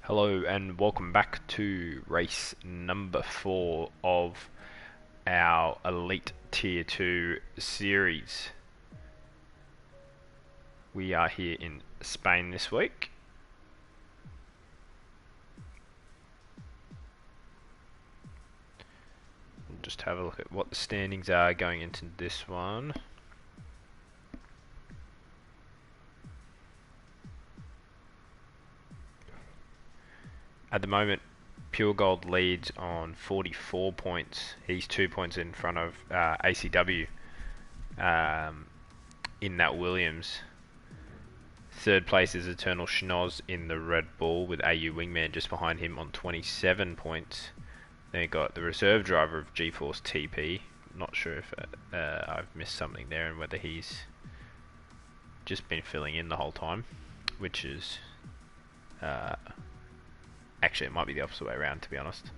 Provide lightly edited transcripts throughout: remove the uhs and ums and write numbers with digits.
Hello and welcome back to race number 4 of our Elite Tier 2 series. We are here in Spain this week. We'll just have a look at what the standings are going into this one. At the moment, Pure Gold leads on 44 points. He's 2 points in front of ACW in that Williams. Third place is Eternal Schnoz in the Red Bull with AU Wingman just behind him on 27 points. Then you got the reserve driver of GeForce TP. Not sure if I've missed something there and whether he's just been filling in the whole time, which is actually it might be the opposite way around, to be honest.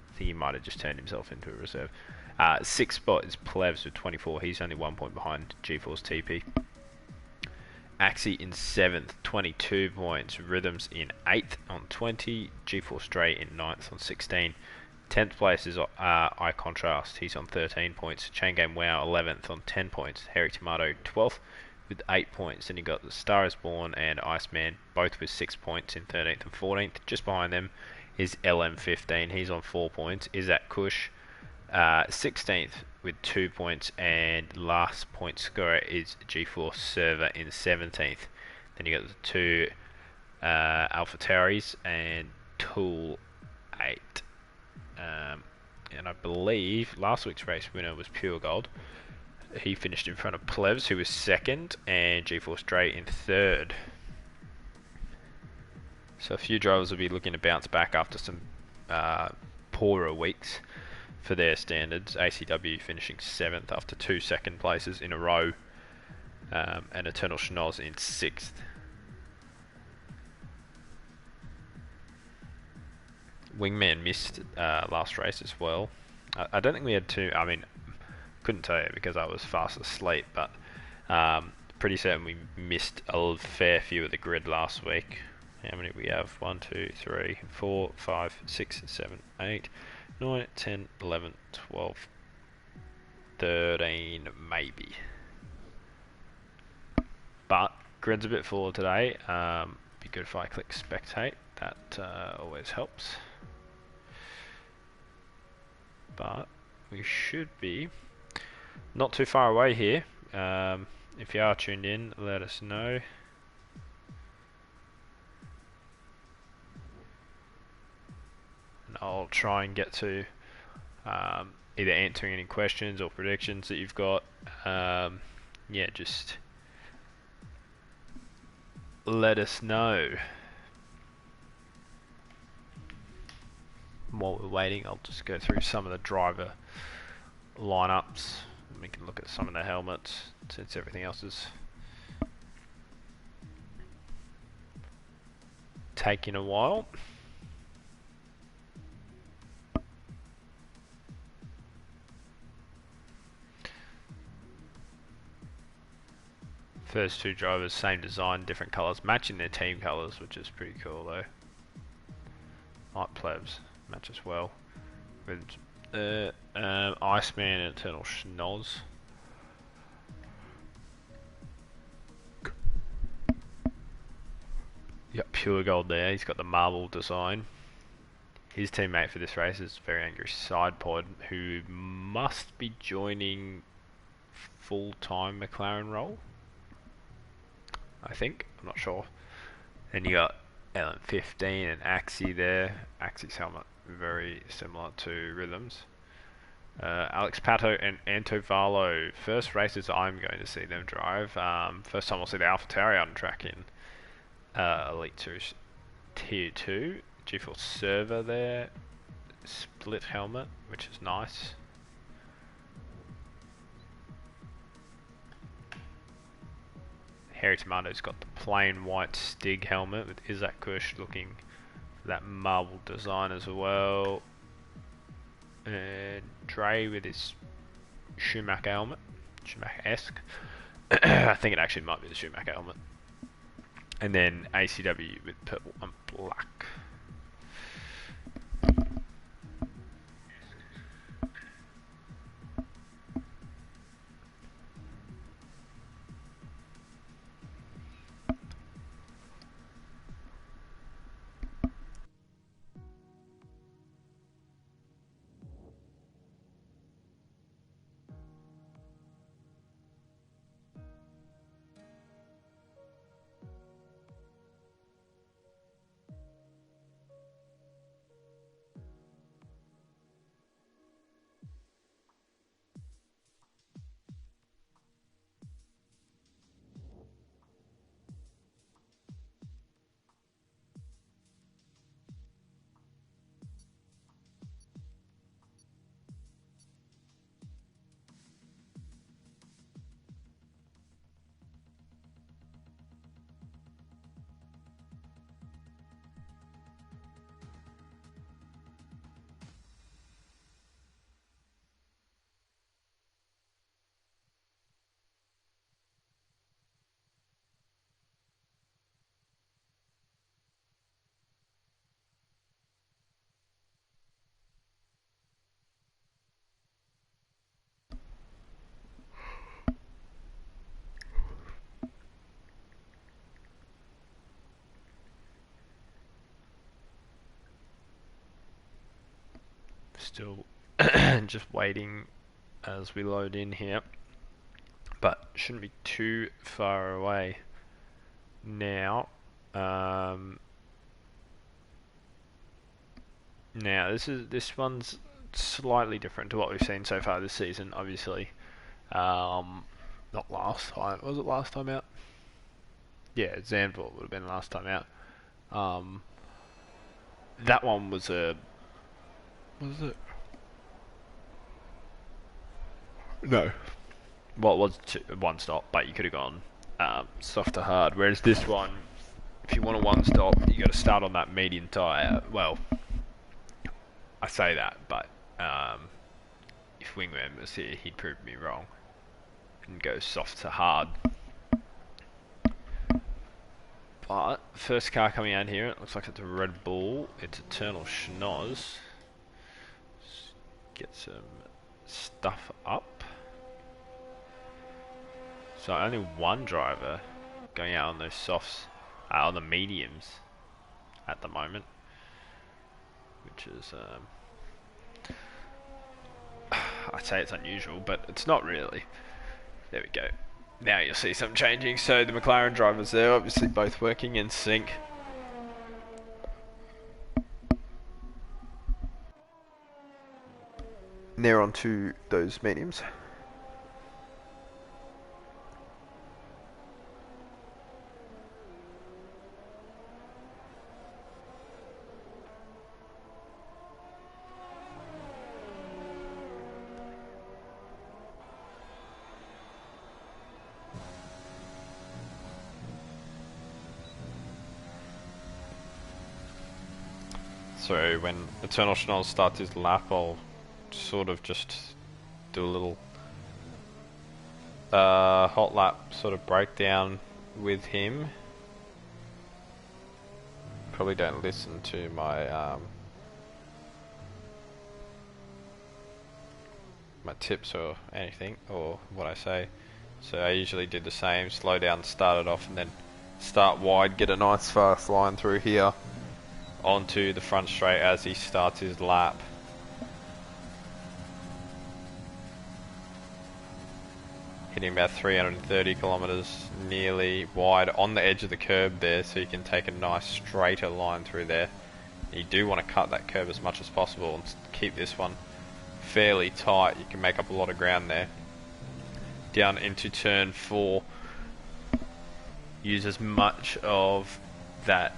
I think he might have just turned himself into a reserve. Sixth spot is Plevs with 24. He's only 1 point behind GeForce TP. Axie in 7th, 22 points. Rhythms in 8th on 20. GeForce Stray in 9th on 16. 10th place is Eye Contrast. He's on 13 points. Chain Game Wow 11th on 10 points. Harry Tomato 12th with 8 points. Then you got the Star is Born and Iceman both with 6 points in 13th and 14th. Just behind them is LM15. He's on 4 points. Izak Kush 16th with 2 points, and last point scorer is GeForce Server in 17th. Then you got the two Alpha Tauris and Tool 8. And I believe last week's race winner was Pure Gold. He finished in front of Plevs, who was 2nd, and GeForce Stray in 3rd. So a few drivers will be looking to bounce back after some poorer weeks for their standards. ACW finishing 7th after 2 second places in a row, and Eternal Schnoz in 6th. Wingman missed last race as well. I don't think we had two. I mean, couldn't tell you because I was fast asleep, but pretty certain we missed a fair few of the grid last week. How many we have? 1, 2, 3, 4, 5, 6, 7, 8, 9, 10, 11, 12, 13 maybe. But grid's a bit full today. Be good if I click spectate. That always helps. But we should be not too far away here. If you are tuned in, let us know. And I'll try and get to either answering any questions or predictions that you've got. Yeah, just let us know. While we're waiting, I'll just go through some of the driver lineups. We can look at some of the helmets since everything else is taking a while. First two drivers, same design, different colours, matching their team colours, which is pretty cool though. Like Plebs, match as well. With Iceman and Eternal Schnoz. You got Pure Gold there, he's got the marble design. His teammate for this race is Very Angry Sidepod, who must be joining full-time McLaren role, I think. I'm not sure. Then you got LM15 and Axie there. Axie's helmet very similar to Rhythms. Alex Pato and Antovalo. First races I'm going to see them drive. First time I'll see the Alpha Tauri out on track in Elite 2 Tier 2. GeForce Server there. Split helmet, which is nice. Harry Tomato's got the plain white Stig helmet with Izak Kush looking for that marble design as well. And Dre with his Schumacher helmet, Schumacher-esque. I think it actually might be the Schumacher helmet. And then ACW with purple and black. Still just waiting as we load in here, but shouldn't be too far away now. Now this one's slightly different to what we've seen so far this season. Obviously, not last time. Was it last time out? Yeah, Zandvoort would have been last time out. That one was a... Was it? No. Well, it was one stop, but you could have gone soft to hard. Whereas this one, if you want a one stop, you got to start on that medium tyre. Well, I say that, but if Wingman was here, he'd prove me wrong and go soft to hard. But first car coming out here, it looks like it's a Red Bull. It's Eternal Schnoz. Let's get some stuff up. So only one driver going out on those softs, on the mediums at the moment, which is, I'd say it's unusual, but it's not really. There we go. Now you'll see some changing. So the McLaren drivers there, obviously both working in sync. They're onto those mediums. So when Eternal Schnoz starts his lap, I'll sort of just do a little hot lap sort of breakdown with him. Probably don't listen to my my tips or anything, or what I say. So I usually do the same, slow down, start it off, and then start wide, get a nice fast line through here onto the front straight as he starts his lap. Hitting about 330 kilometers nearly wide on the edge of the curb there, so you can take a nice straighter line through there. You do want to cut that curb as much as possible and keep this one fairly tight. You can make up a lot of ground there. Down into turn 4, use as much of that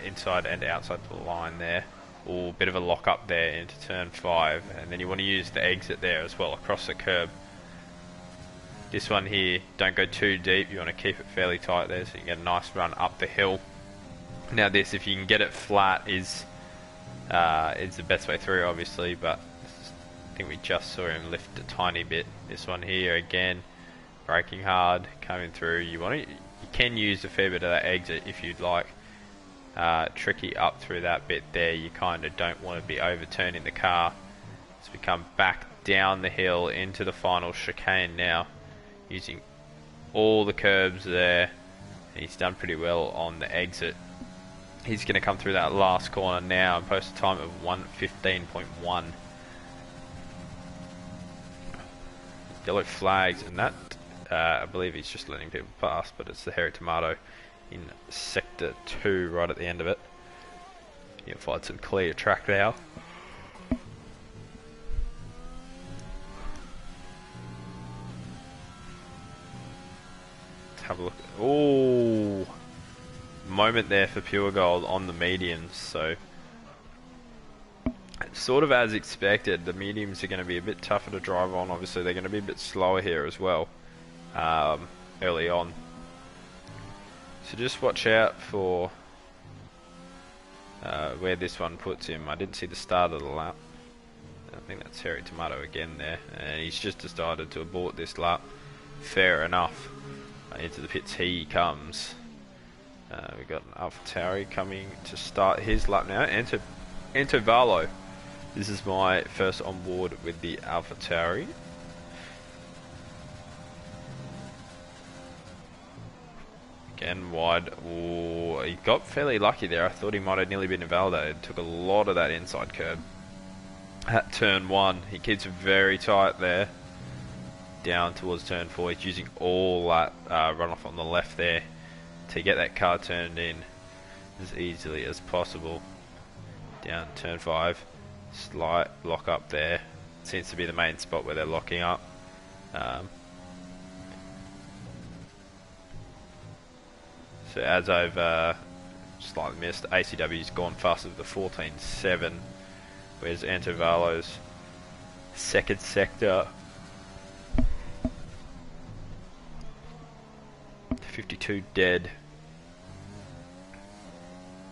inside and outside the line there, or a bit of a lock up there into turn 5, and then you want to use the exit there as well across the curb. This one here, don't go too deep, you want to keep it fairly tight there so you can get a nice run up the hill. Now this, if you can get it flat, is the best way through obviously, but I think we just saw him lift a tiny bit. This one here again, braking hard, coming through. You can use a fair bit of that exit if you'd like. Tricky up through that bit there, you kind of don't want to be overturning the car. As we come back down the hill into the final chicane now, using all the curbs there. He's done pretty well on the exit. He's going to come through that last corner now and post a time of 1:15.1. Yellow flags, and that I believe he's just letting people pass, but it's the Hairy Tomato in sector 2 right at the end of it. You'll find some clear track now. Let's have a look. Oh, moment there for Pure Gold on the mediums. So sort of as expected, the mediums are going to be a bit tougher to drive on. Obviously they're going to be a bit slower here as well early on. So just watch out for where this one puts him. I didn't see the start of the lap. I think that's Hairy Tomato again there. And he's just decided to abort this lap. Fair enough. Into the pits he comes. We've got an AlphaTauri coming to start his lap now. Enter Valo. This is my first on board with the AlphaTauri. Again, wide. Ooh, he got fairly lucky there. I thought he might have nearly been invalidated. Took a lot of that inside curb. at turn 1. He keeps it very tight there. Down towards turn 4. He's using all that runoff on the left there to get that car turned in as easily as possible. Down turn 5. Slight lock up there. Seems to be the main spot where they're locking up. So as I've slightly missed, ACW's gone faster with the 14.7. Where's Antovalo's second sector? 52 dead.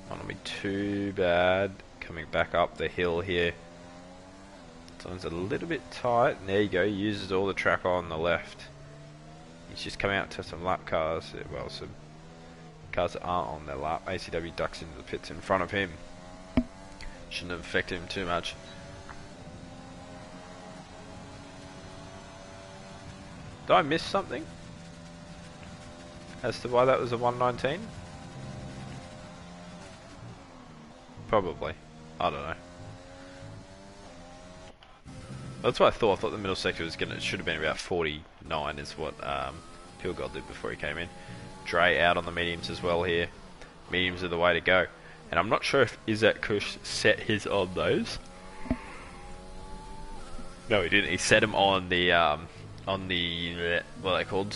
Not gonna be too bad. Coming back up the hill here. Someone's a little bit tight. And there you go. He uses all the track on the left. He's just coming out to some lap cars. Well, some cars that aren't on their lap. ACW ducks into the pits in front of him. Shouldn't have affected him too much. Did I miss something as to why that was a 119? Probably. I don't know. That's what I thought. I thought the middle sector was should have been about 49 is what Pure Gold did before he came in. Dre out on the mediums as well here. Mediums are the way to go. And I'm not sure if Izzat Kush set his on those. No, he didn't. He set him on the what are they called?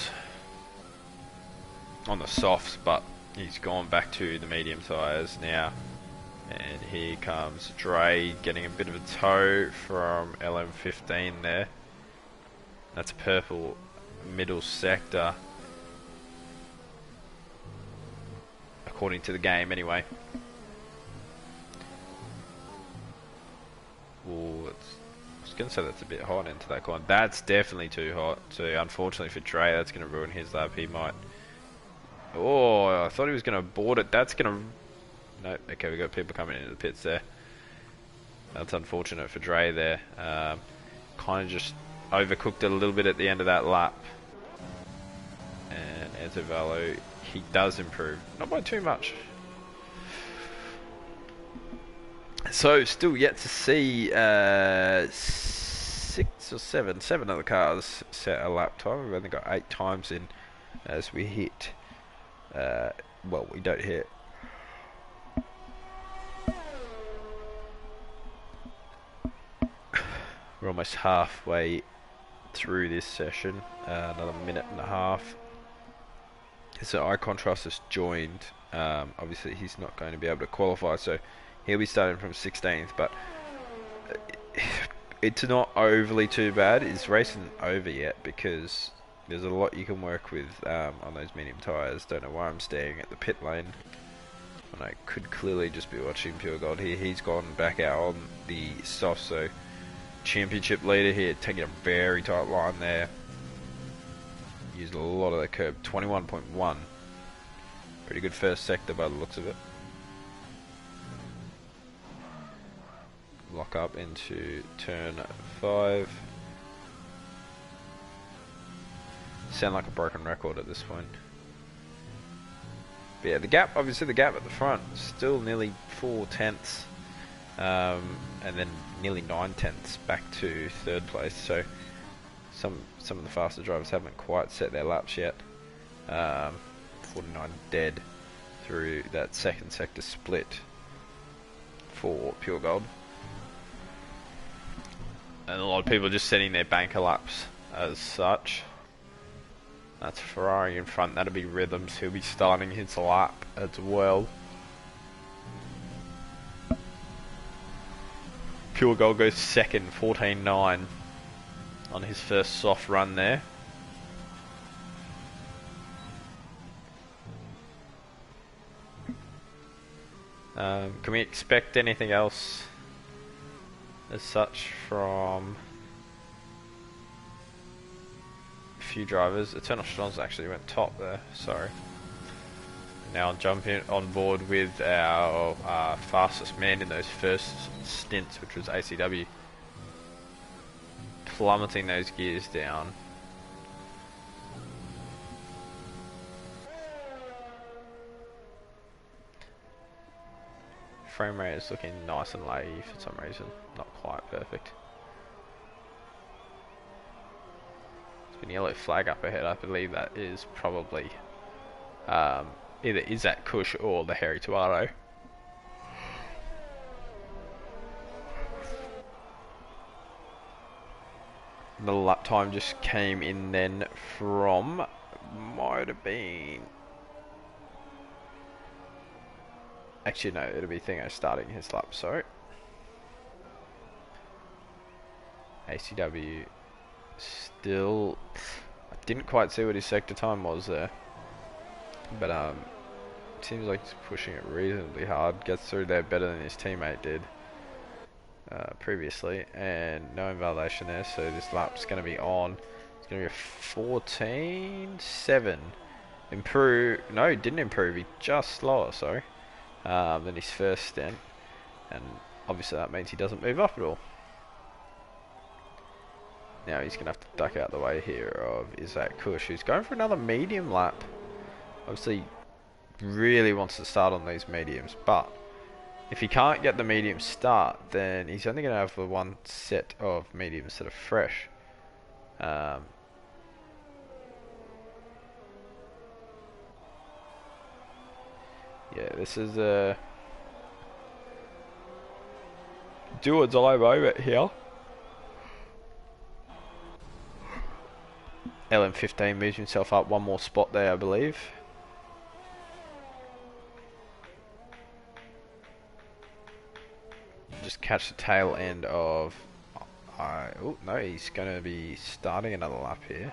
On the softs, but he's gone back to the medium tires now. And here comes Dre getting a bit of a tow from LM15 there. That's purple middle sector. According to the game anyway. Ooh, I was going to say that's a bit hot into that corner. That's definitely too hot. So unfortunately for Dre, that's going to ruin his lap. He might... Oh, I thought he was going to board it. That's going to... No, okay, we got people coming into the pits there. That's unfortunate for Dre there. Kind of just overcooked it a little bit at the end of that lap. And Antovalo, he does improve. Not by too much. So, still yet to see 6 or 7 of the cars set a lap time. We've only got 8 times in as we hit. Well, we don't hit. We're almost halfway through this session. Another minute and a half. So iContrast has joined. Obviously, he's not going to be able to qualify, so he'll be starting from 16th. But it's not overly too bad. His race isn't over yet because there's a lot you can work with on those medium tyres. Don't know why I'm staring at the pit lane. And I could clearly just be watching Pure Gold here. He's gone back out on the soft, so championship leader here, taking a very tight line there. Used a lot of the curb. 21.1. Pretty good first sector by the looks of it. Lock up into turn 5. Sound like a broken record at this point. But yeah, the gap, obviously the gap at the front, still nearly 4 tenths. And then nearly 9 tenths back to third place. So some of the faster drivers haven't quite set their laps yet. 49 dead through that second sector split for Pure Gold. And a lot of people just setting their banker laps as such. That's Ferrari in front. That'll be Rhythms. He'll be starting his lap as well. Pure Gold goes second, 14.9 on his first soft run there. Can we expect anything else as such from a few drivers? Eternal Strons actually went top there, sorry. Now jumping on board with our fastest man in those first stints, which was ACW. Plummeting those gears down. frame rate is looking nice and laggy for some reason. Not quite perfect. There's been a yellow flag up ahead. I believe that is probably either Isaac Kush or the Harry Tuaro. The lap time just came in then from, might have been, actually no, it'll be Thingo starting his lap, sorry. ACW still, I didn't quite see what his sector time was there, but it seems like he's pushing it reasonably hard, gets through there better than his teammate did previously, and no invalidation there, so this lap's going to be on. It's going to be a 14.7. Improve, no, didn't improve, he just slower, sorry, than his first stint, and obviously that means he doesn't move up at all. Now he's going to have to duck out the way here of Isaac Kush, who's going for another medium lap. Obviously really wants to start on these mediums, but if he can't get the medium start, then he's only going to have the one set of mediums that are fresh. Yeah, this is a do or die moment here. LM15 moves himself up one more spot there, I believe. Just catch the tail end of... oh, no, he's going to be starting another lap here.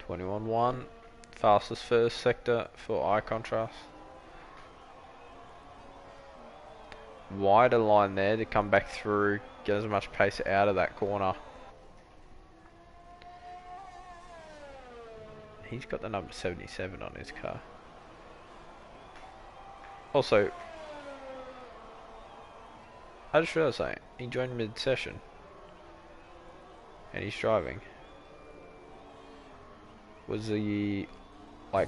.21.1, fastest first sector for eye contrast. Wider line there to come back through, get as much pace out of that corner. He's got the number 77 on his car. Also, I just realised something. He joined mid-session, and he's driving. Was he like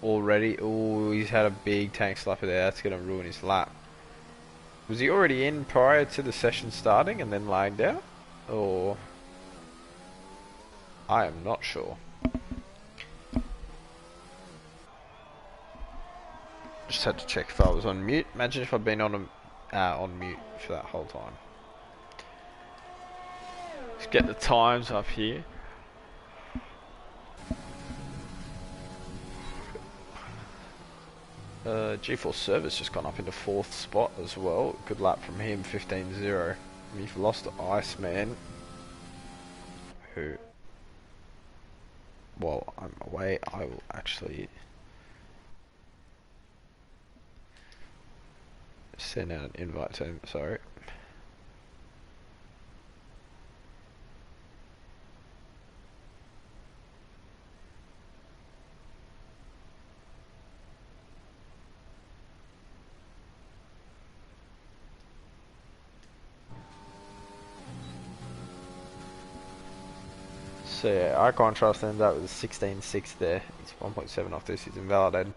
already? Oh, he's had a big tank slapper there. That's gonna ruin his lap. Was he already in prior to the session starting and then lagged out? Or I am not sure. Just had to check if I was on mute. Imagine if I'd been on mute for that whole time. Let's get the times up here. G4 Service just gone up into 4th spot as well. Good lap from him, 15.0. We've lost to Iceman, who, while I'm away, I will actually send out an invite to him, sorry. So yeah, eye contrast ends up with 16.6 there. He's 1.7 off this, he's invalidated.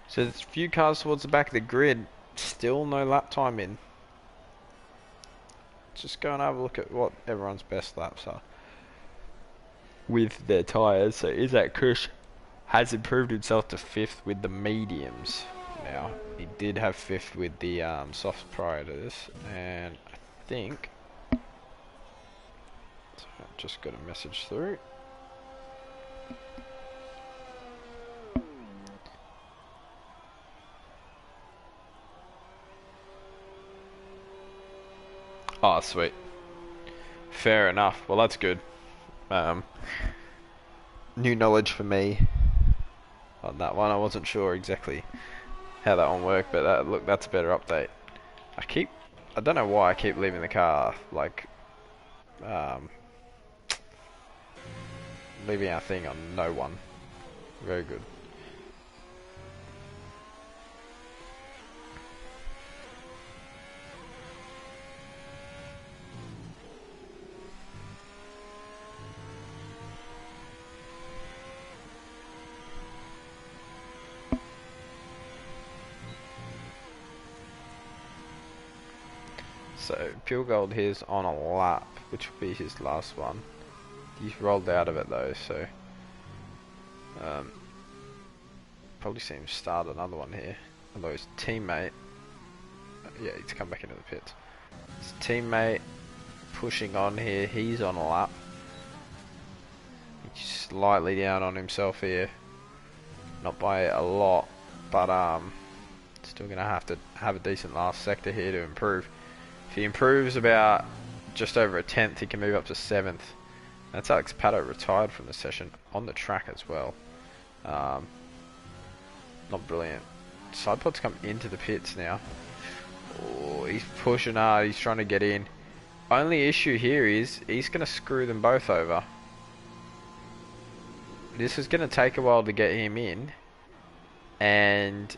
So there's a few cars towards the back of the grid, still no lap time in. Just go and have a look at what everyone's best laps are with their tyres. So Isaac Kush has improved himself to 5th with the mediums now. He did have 5th with the softs prior to this, and I think... just got a message through. Oh, sweet. Fair enough. Well, that's good. New knowledge for me on that one. I wasn't sure exactly how that one worked, but look, that's a better update. I don't know why I keep leaving the car, like, leaving our thing on no one. Very good. So, Pure Gold here's on a lap, which will be his last one. He's rolled out of it though, so probably see him start another one here. Although his teammate, yeah, he's come back into the pits. His teammate pushing on here, he's on a lap. He's slightly down on himself here, not by a lot, but still gonna have to have a decent last sector here to improve. If he improves about just over a tenth, he can move up to 7th. That's Alex Pato retired from the session on the track as well. Not brilliant. Sidepod's come into the pits now. Oh, he's pushing hard, he's trying to get in. Only issue here is he's going to screw them both over. This is going to take a while to get him in, and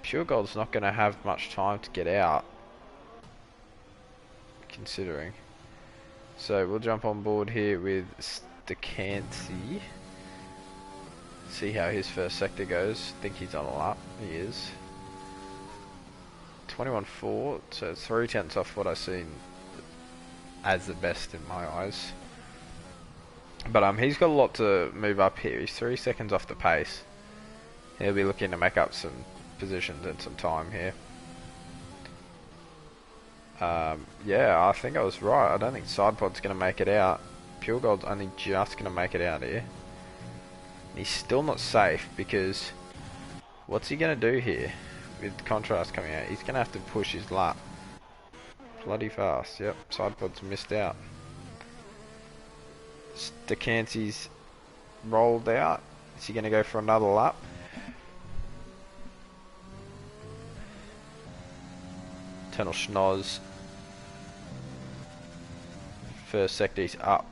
Pure Gold's not going to have much time to get out, considering. So we'll jump on board here with Stacancy. See how his first sector goes. I think he's on a lap. He is. 21.4, so 0.3 off what I've seen as the best in my eyes. But he's got a lot to move up here. He's 3 seconds off the pace. He'll be looking to make up some positions and some time here. Yeah, I think I was right. I don't think Sidepod's going to make it out. Pure Gold's only just going to make it out here. He's still not safe because what's he going to do here with contrast coming out? He's going to have to push his lap bloody fast. Yep, Sidepod's missed out. Stacancy's rolled out. Is he going to go for another lap? Eternal Schnoz. First sector is up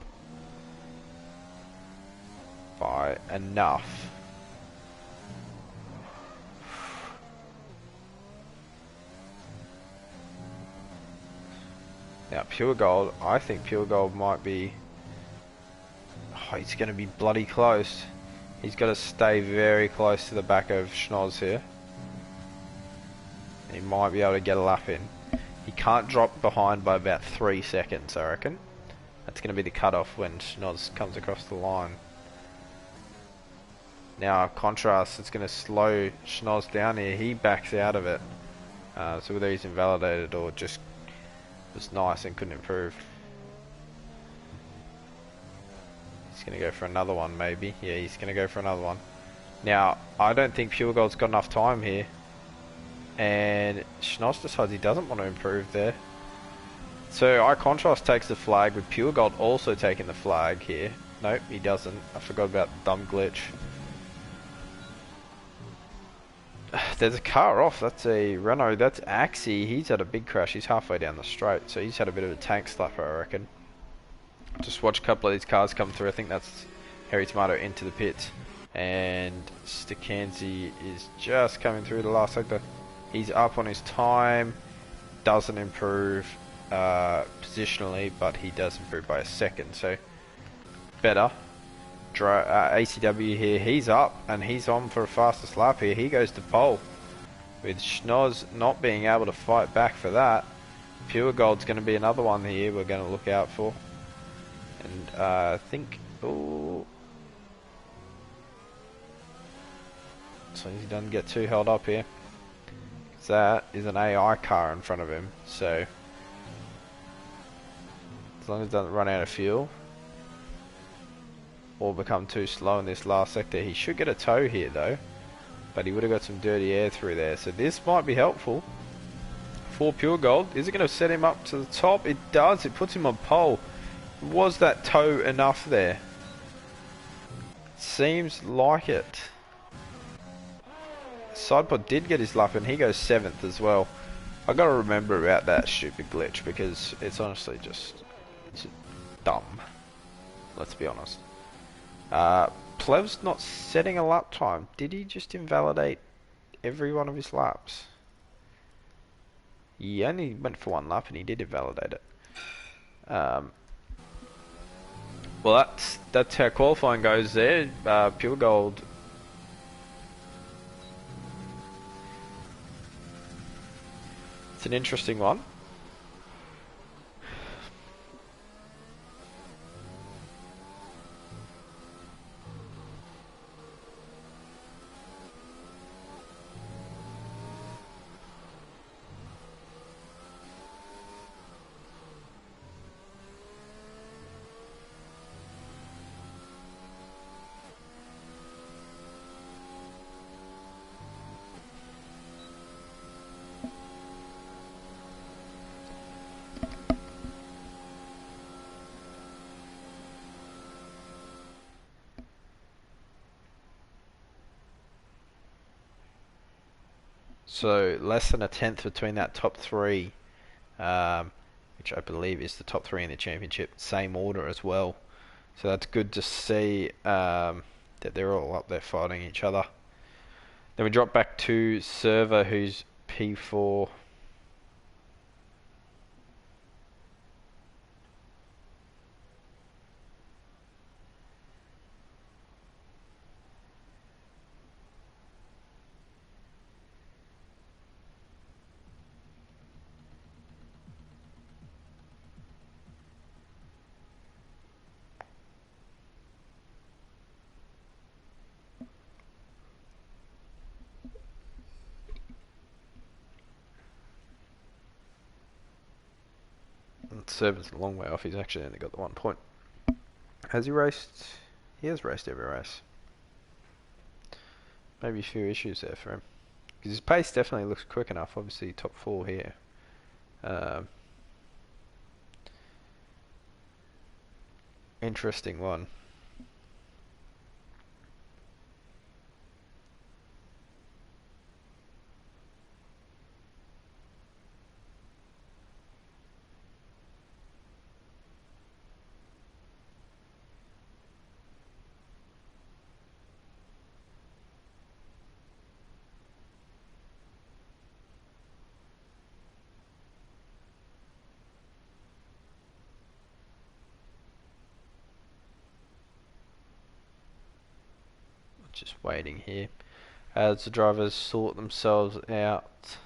by enough. Now Pure Gold, I think Pure Gold might be, oh, he's going to be bloody close. He's got to stay very close to the back of Schnoz here. He might be able to get a lap in. He can't drop behind by about 3 seconds, I reckon. That's going to be the cutoff when Schnoz comes across the line. Now, contrast, it's going to slow Schnoz down here. He backs out of it. So whether he's invalidated or just was nice and couldn't improve. He's going to go for another one, maybe. Yeah, he's going to go for another one. Now, I don't think Pure Gold's got enough time here. And Schnoz decides he doesn't want to improve there. So iContrast takes the flag with Pure Gold also taking the flag here. Nope, he doesn't. I forgot about the dumb glitch. There's a car off. That's a Renault. That's Axie. He's had a big crash. He's halfway down the straight. So he's had a bit of a tank slapper, I reckon. Just watch a couple of these cars come through. I think that's Harry Tomato into the pits. And Stacancy is just coming through the last sector. He's up on his time. Doesn't improve positionally, but he does improve by a second. So better. ACW here, he's up and he's on for a fastest lap here. He goes to pole with Schnoz not being able to fight back for that. Pure Gold's going to be another one here we're going to look out for. And I think, ooh, so he doesn't get too held up here. That is an AI car in front of him, so as long as it doesn't run out of fuel or become too slow in this last sector. He should get a tow here though, but he would have got some dirty air through there, so this might be helpful for Pure Gold. Is it going to set him up to the top? It does. It puts him on pole. Was that tow enough there? Seems like it. Sidepod did get his lap and he goes 7th as well. I gotta remember about that stupid glitch because it's honestly just dumb. Let's be honest. Plev's not setting a lap time. Did he just invalidate every one of his laps? He only went for 1 lap and he did invalidate it. Well, that's how qualifying goes there. Pure Gold. It's an interesting one. So less than a tenth between that top 3, which I believe is the top 3 in the championship. Same order as well. So that's good to see that they're all up there fighting each other. Then we drop back to Server, who's P4. Server's a long way off. He's actually only got the 1 point. Has he raced? He has raced every race. Maybe a few issues there for him. Because his pace definitely looks quick enough. Obviously top 4 here. Interesting one. Just waiting here as the drivers sort themselves out.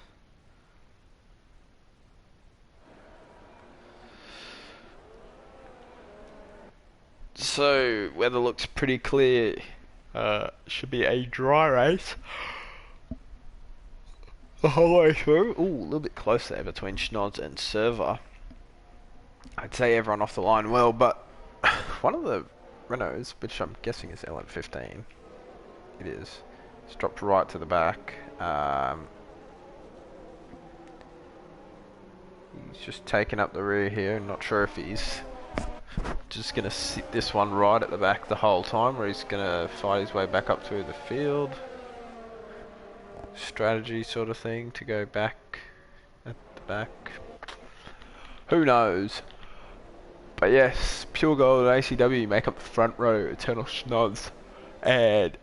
So weather looks pretty clear. Should be a dry race the whole way through. Ooh, a little bit close there between Schnods and Server. I'd say everyone off the line well, but one of the Renaults, which I'm guessing is LM15. It is. It's dropped right to the back. He's just taking up the rear here. Not sure if he's just going to sit this one right at the back the whole time, or he's going to fight his way back up through the field. Strategy sort of thing to go back at the back. Who knows? But yes, Pure Gold and ACW make up the front row. Eternal Schnods and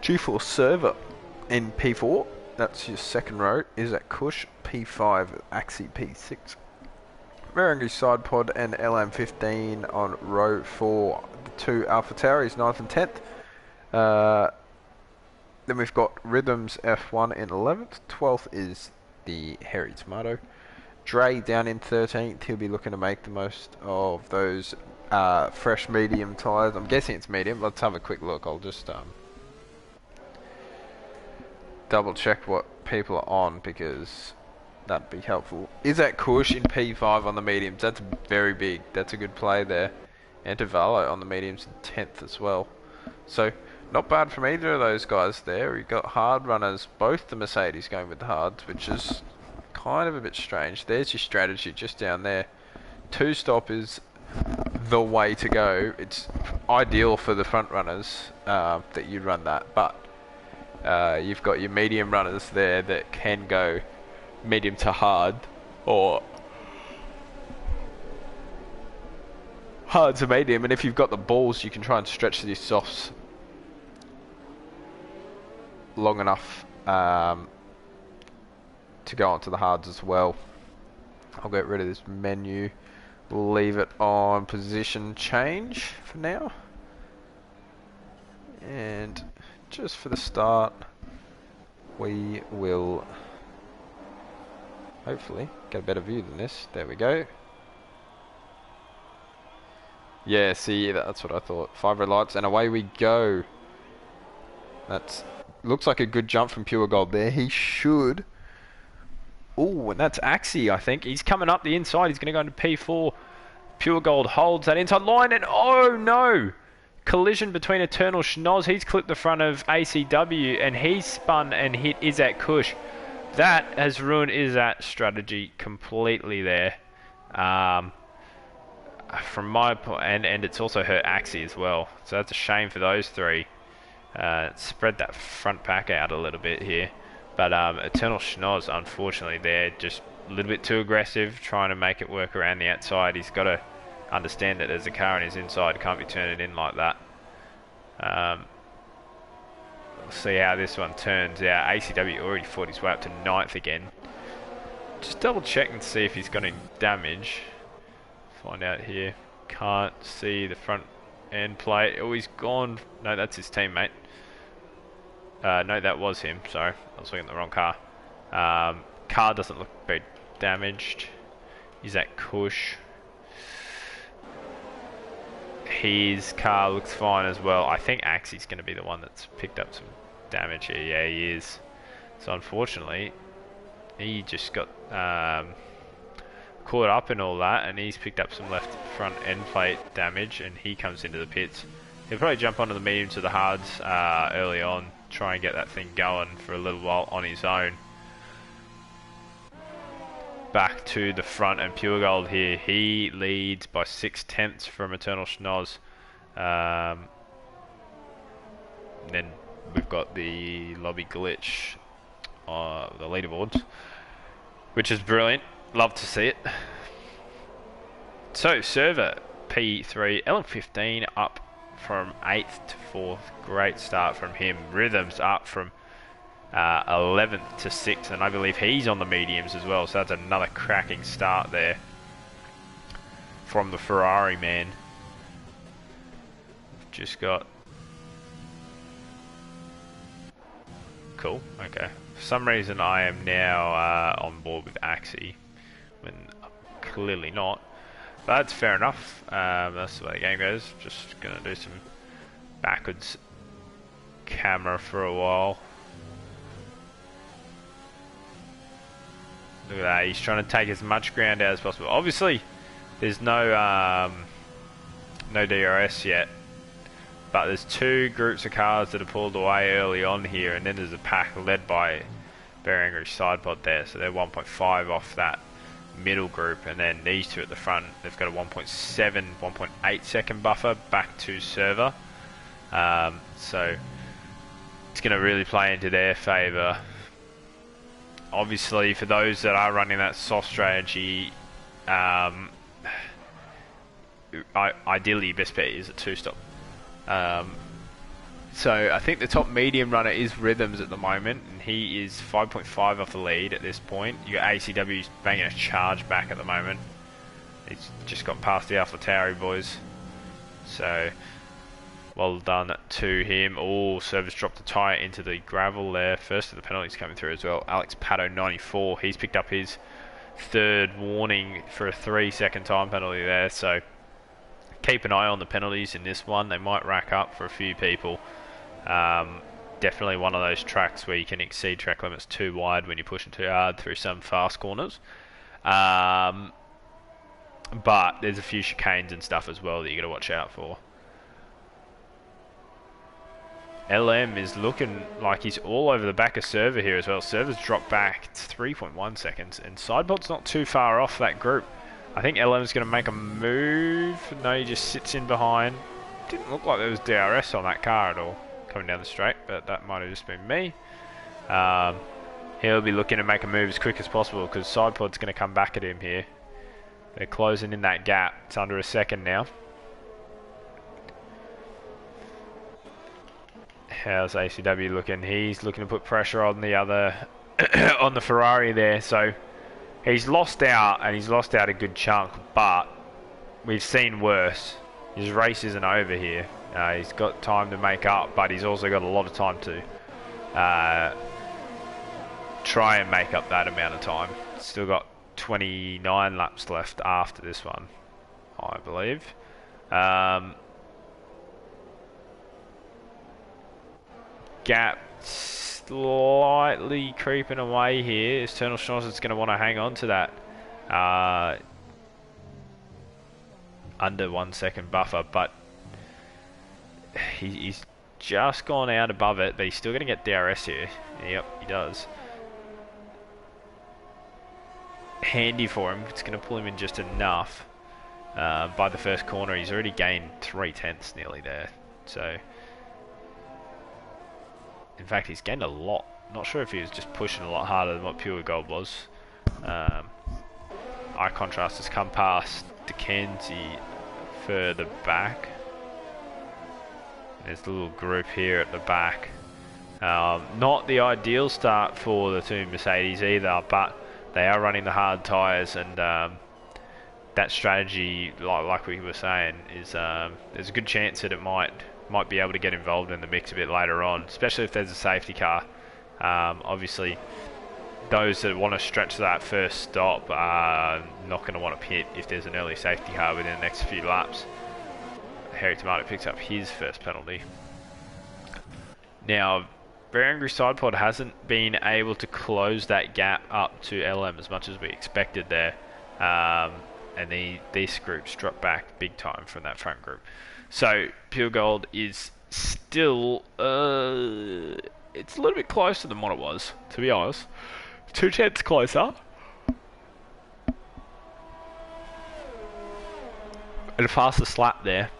G4 Server in P4, that's your second row, is at Kush, P5, Axie P6. Merengue Side Pod and LM15 on row 4. The 2 Alpha Tauris, 9th and 10th. Then we've got Rhythms F1 in 11th. 12th is the Hairy Tomato. Dre down in 13th. He'll be looking to make the most of those fresh medium tyres. I'm guessing it's medium. Let's have a quick look. I'll just double check what people are on because that'd be helpful. Is that Kush in P5 on the mediums? That's very big. That's a good play there. And Tavallo on the mediums in 10th as well. So not bad from either of those guys there. We've got hard runners, both the Mercedes going with the hards, which is kind of a bit strange. There's your strategy just down there. 2 stop is the way to go. It's ideal for the front runners that you run that, but you've got your medium runners there that can go medium to hard, or hard to medium, and if you've got the balls, you can try and stretch these softs long enough to go onto the hards as well. I'll get rid of this menu. We'll leave it on position change for now. And just for the start, we will hopefully get a better view than this. There we go. Yeah, see, that's what I thought. 5 red lights, and away we go. That's looks like a good jump from Pure Gold there. He should. Oh, and that's Axie, I think. He's coming up the inside. He's going to go into P4. Pure Gold holds that inside line, and oh no! Collision between Eternal Schnoz. He's clipped the front of ACW, and he's spun and hit Izak Kush. That has ruined Izak's strategy completely there. From my point, and it's also hurt Axie as well. So that's a shame for those three. Spread that front pack out a little bit here. But Eternal Schnoz, unfortunately, they're just a little bit too aggressive, trying to make it work around the outside. He's got to understand that there's a car on his inside, can't be turning in like that. We'll see how this one turns out. ACW already fought his way up to 9th again. Just double check and see if he's got any damage. Find out here. Can't see the front end plate. Oh, he's gone. No, that's his teammate. No, that was him. Sorry, I was looking at the wrong car. Car doesn't look very damaged. Is that Kush? His car looks fine as well. I think Axie's going to be the one that's picked up some damage here. Yeah, he is. So unfortunately, he just got caught up in all that, and he's picked up some left front end plate damage, and he comes into the pits. He'll probably jump onto the medium to the hards early on, try and get that thing going for a little while on his own. Back to the front, and Pure Gold here. He leads by 6/10 from Eternal Schnoz. Then we've got the lobby glitch on the leaderboards, which is brilliant. Love to see it. So, server P3, L15 up from 8th to 4th. Great start from him. Rhythms up from 11th to 6th, and I believe he's on the mediums as well, so that's another cracking start there from the Ferrari man. Just got... Cool, okay. For some reason I am now on board with Axie, when I'm clearly not. But that's fair enough. That's the way the game goes. Just gonna do some backwards camera for a while. Look at that, he's trying to take as much ground out as possible. Obviously, there's no no DRS yet, but there's 2 groups of cars that are pulled away early on here, and then there's a pack led by Very Angry Sidepod there, so they're 1.5 off that middle group, and then these 2 at the front, they've got a 1.7, 1.8 second buffer back to server, so it's going to really play into their favour. Obviously, for those that are running that soft strategy, ideally your best bet is a 2-stop. So I think the top medium runner is Rhythms at the moment, and he is 5.5 off the lead at this point. You got ACW's banging a charge back at the moment. He's just got past the AlphaTauri boys. So well done to him. Oh, Service dropped a tyre into the gravel there. First of the penalties coming through as well. Alex Pato 94. He's picked up his 3rd warning for a 3-second time penalty there. So keep an eye on the penalties in this one. They might rack up for a few people. Definitely one of those tracks where you can exceed track limits too wide when you're pushing too hard through some fast corners. But there's a few chicanes and stuff as well that you got to watch out for. LM is looking like he's all over the back of Server here as well. Server's dropped back to 3.1 seconds, and Sidebot's not too far off that group. I think LM's going to make a move. No, he just sits in behind. Didn't look like there was DRS on that car at all coming down the straight, but that might have just been me. He'll be looking to make a move as quick as possible because Sidepod's going to come back at him here. They're closing in that gap. It's under a second now. How's ACW looking? He's looking to put pressure on the other, on the Ferrari there. So he's lost out, and he's lost out a good chunk, but we've seen worse. His race isn't over here. He's got time to make up, but he's also got a lot of time to try and make up that amount of time. Still got 29 laps left after this one, I believe. Gap slightly creeping away here. Eternal Schnoz is going to want to hang on to that under 1 second buffer, but he's just gone out above it, but he's still going to get DRS here. Yep, he does. Handy for him. It's going to pull him in just enough. By the first corner, he's already gained 3/10 nearly there. So, in fact, he's gained a lot. Not sure if he was just pushing a lot harder than what Pure Gold was. Eye Contrast has come past Dickenzie further back. There's a little group here at the back. Not the ideal start for the two Mercedes either, but they are running the hard tyres, and that strategy, like we were saying, is there's a good chance that it might be able to get involved in the mix a bit later on, especially if there's a safety car. Obviously, those that want to stretch that first stop are not going to want to pit if there's an early safety car within the next few laps. Harry Tomato picks up his first penalty. Now, Very Angry Sidepod hasn't been able to close that gap up to LM as much as we expected there. And these groups dropped back big time from that front group. So, Pure Gold is still... it's a little bit closer than what it was, to be honest. 2/10 closer. And a faster slap there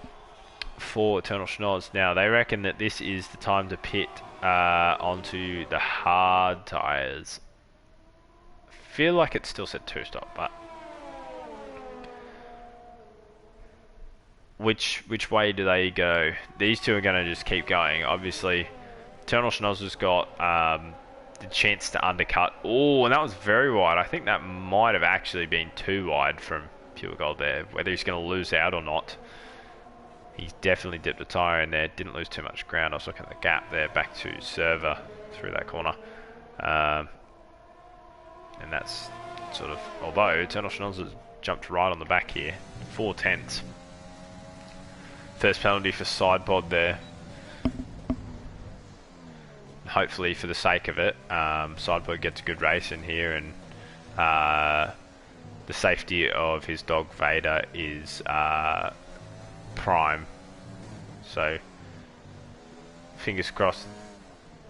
for Eternal Schnoz. Now, they reckon that this is the time to pit onto the hard tyres. Feel like it still said 2-stop, but which way do they go? These two are going to just keep going. Obviously, Eternal Schnoz has got the chance to undercut. Oh, and that was very wide. I think that might have actually been too wide from Pure Gold there. Whether he's going to lose out or not, he's definitely dipped a tyre in there. Didn't lose too much ground. I was looking at the gap there back to Server through that corner. And that's sort of... Although Eternal Schnoz has jumped right on the back here. 4/10. First penalty for Sidepod there. Hopefully, for the sake of it, Sidepod gets a good race in here, and the safety of his dog Vader is prime. So, fingers crossed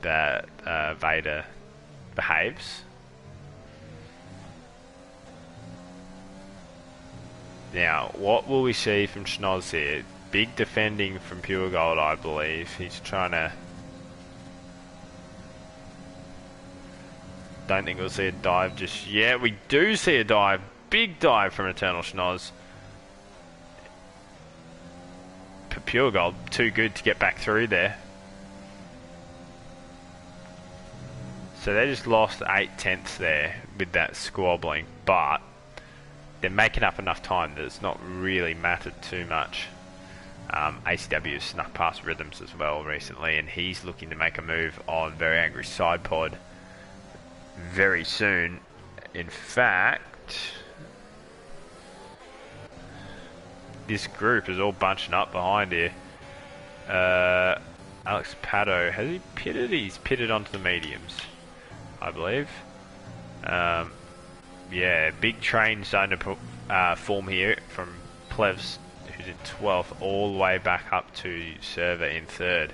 that Vader behaves. Now, what will we see from Schnoz here? Big defending from Pure Gold, I believe. He's trying to... Don't think we'll see a dive just yet. We do see a dive. Big dive from Eternal Schnoz. Pure Gold, too good to get back through there. So they just lost 8/10 there with that squabbling, but they're making up enough time that it's not really mattered too much. ACW has snuck past Rhythms as well recently, and he's looking to make a move on Very Angry Sidepod very soon. In fact, this group is all bunching up behind here. Alex Pato, has he pitted? He's pitted onto the mediums, I believe. Yeah, big train starting to form here from Plevs, who's in 12th, all the way back up to Server in 3rd.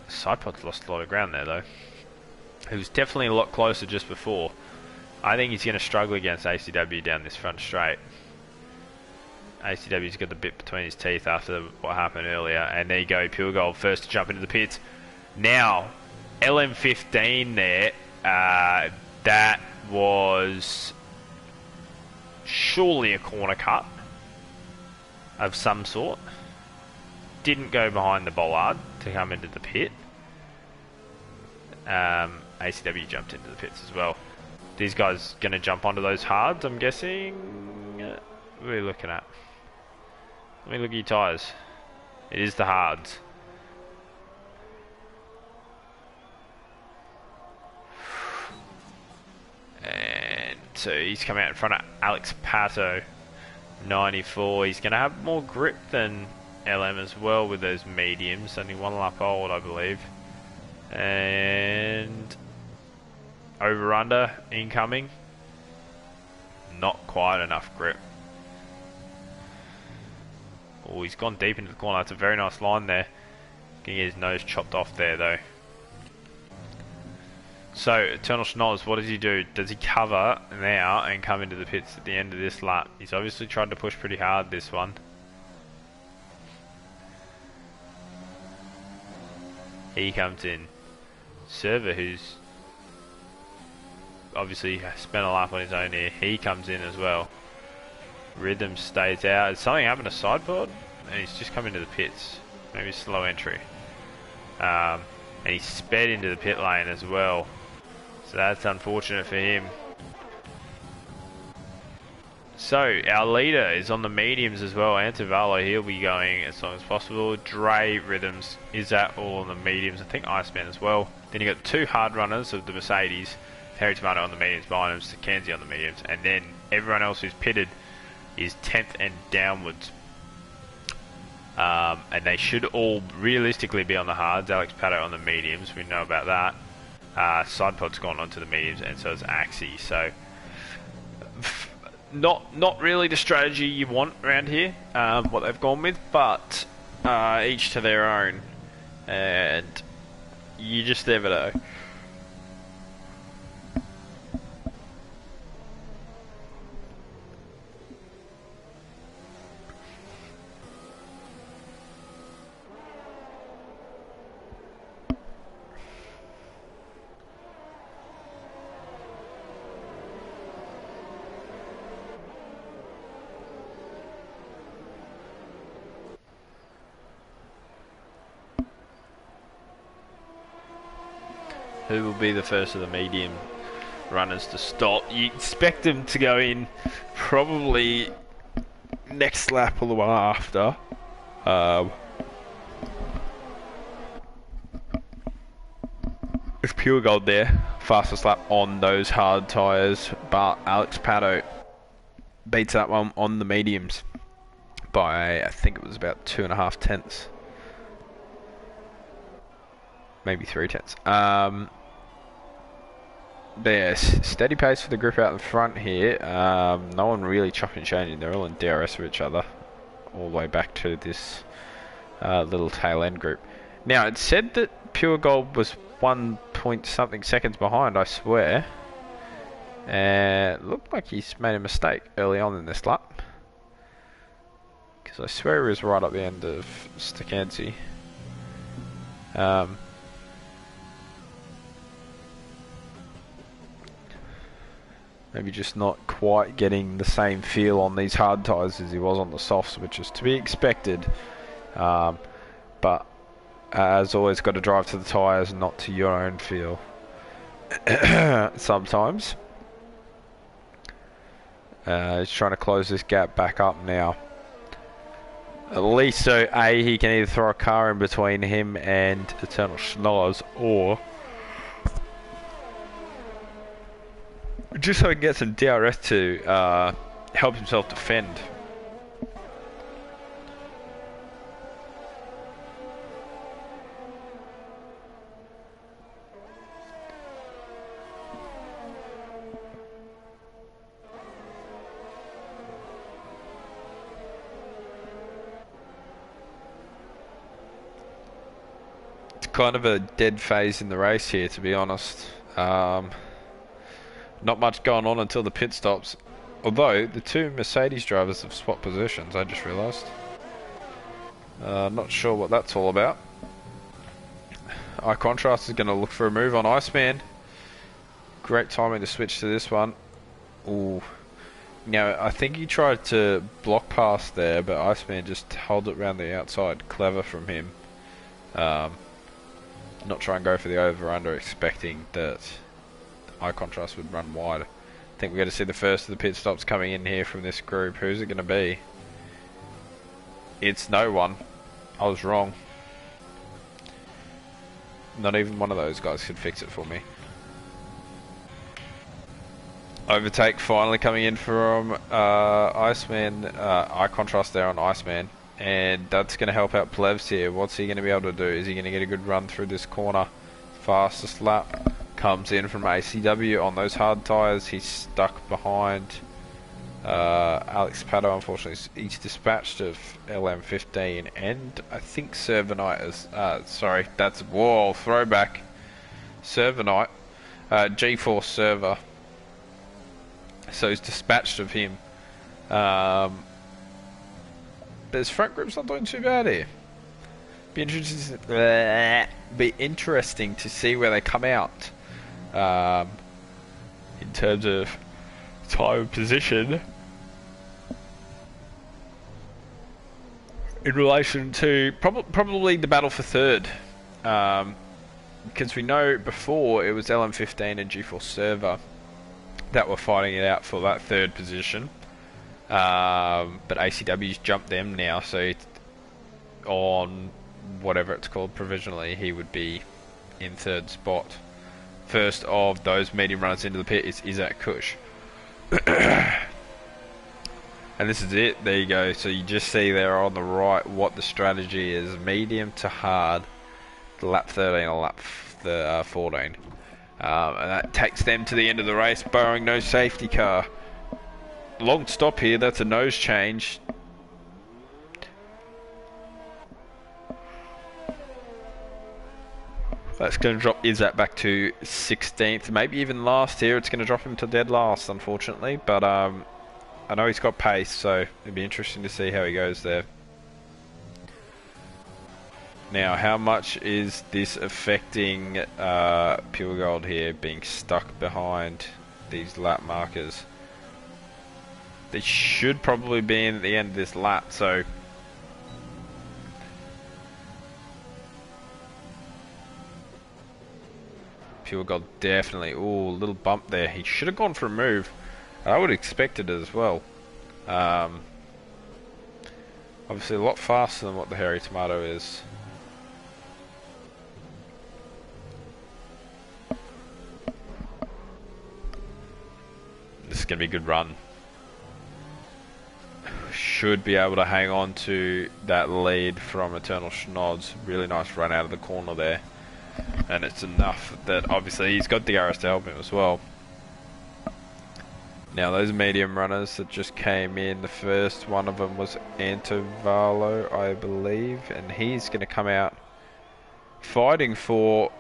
Sidepod's lost a lot of ground there though. who was definitely a lot closer just before. I think he's going to struggle against ACW down this front straight. ACW's got the bit between his teeth after what happened earlier. And there you go, Pure Gold first to jump into the pits. Now, LM15 there, that was surely a corner cut of some sort. Didn't go behind the bollard to come into the pit. ACW jumped into the pits as well. These guys going to jump onto those hards, I'm guessing. What are we looking at? Let me look at your tyres. It is the hards. And so he's coming out in front of Alex Pato, 94. He's going to have more grip than LM as well with those mediums. Only one lap old, I believe. And over under incoming. Not quite enough grip. Oh, he's gone deep into the corner. That's a very nice line there. Getting his nose chopped off there though. So, Eternal Schnoz, what does he do? Does he cover now and come into the pits at the end of this lap? He's obviously tried to push pretty hard this one. He comes in. Server, who's obviously spent a lap on his own here, he comes in as well. Rhythm stays out. Has something happened to Sidepod? And he's just come into the pits. Maybe slow entry. And he sped into the pit lane as well. So that's unfortunate for him. So our leader is on the mediums as well. Antavalo, he'll be going as long as possible. Dre, Rhythms, is that all on the mediums? I think Iceman as well. Then you got the two hard runners of the Mercedes. Harry Tomato on the mediums, behind him, Kenzie on the mediums. And then everyone else who's pitted is 10th and downwards. And they should all realistically be on the hards. Alex Pato on the mediums, we know about that. Sidepod's gone onto the mediums, and so is Axie. So not really the strategy you want around here, what they've gone with, but each to their own, and you just never know. Who will be the first of the medium runners to stop? You expect them to go in probably next lap or the one after. It's Pure Gold there, fastest lap on those hard tyres, but Alex Pato beats that one on the mediums by, I think it was about 2.5 tenths. Maybe 3 tenths. But yeah, steady pace for the group out in front here. No one really chopping and changing. They're all in DRS with each other, all the way back to this little tail end group. Now, it said that Pure Gold was 1 point something seconds behind, I swear. And it looked like he's made a mistake early on in this lap, because I swear he was right up the end of Stakansi. Maybe just not quite getting the same feel on these hard tyres as he was on the softs, which is to be expected. But as always, got to drive to the tyres, not to your own feel. Sometimes. He's trying to close this gap back up now. At least so he can either throw a car in between him and Eternal Schnoz, or just so he can get some DRS to help himself defend. It's kind of a dead phase in the race here, to be honest. Not much going on until the pit stops. Although, the two Mercedes drivers have swapped positions, I just realised. Not sure what that's all about. iContrast is going to look for a move on Iceman. Great timing to switch to this one. Ooh. Now, I think he tried to block past there, but Iceman just held it around the outside. Clever from him. Not try and go for the over-under, expecting that iContrast would run wide. I think we're going to see the first of the pit stops coming in here from this group. Who's it going to be? It's no one. I was wrong. Not even one of those guys could fix it for me. Overtake finally coming in from Iceman. iContrast there on Iceman. And that's going to help out Plevs here. What's he going to be able to do? Is he going to get a good run through this corner? Fastest lap comes in from ACW on those hard tyres. He's stuck behind Alex Pato. Unfortunately, he's dispatched of LM15 and I think Servanite is... sorry, that's... Whoa, throwback. Servanite. G4 server. So he's dispatched of him. But his front group's not doing too bad here. Be interesting to see where they come out in terms of time and position in relation to probably the battle for third, because we know before it was LM15 and G4 server that were fighting it out for that third position. But ACW's jumped them now, so on whatever it's called provisionally, he would be in third spot. First of those medium runners into the pit is Isaac Kush. And this is it, there you go. So you just see there on the right what the strategy is. Medium to hard, lap 13 or lap 14. And that takes them to the end of the race, borrowing no safety car. Long stop here, that's a nose change. That's going to drop Izzat back to 16th, maybe even last here. It's going to drop him to dead last, unfortunately. But I know he's got pace, so it'll be interesting to see how he goes there. Now, how much is this affecting Pure Gold here, being stuck behind these lap markers? They should probably be in at the end of this lap, so... Pure Gold definitely... Ooh, a little bump there. He should have gone for a move. I would expect it as well. Obviously a lot faster than what the Hairy Tomato is. This is going to be a good run. Should be able to hang on to that lead from Eternal Schnods. Really nice run out of the corner there. And it's enough that obviously he's got DRS to help him as well. Now those medium runners that just came in, the first one of them was Antovalo, I believe. And he's going to come out fighting for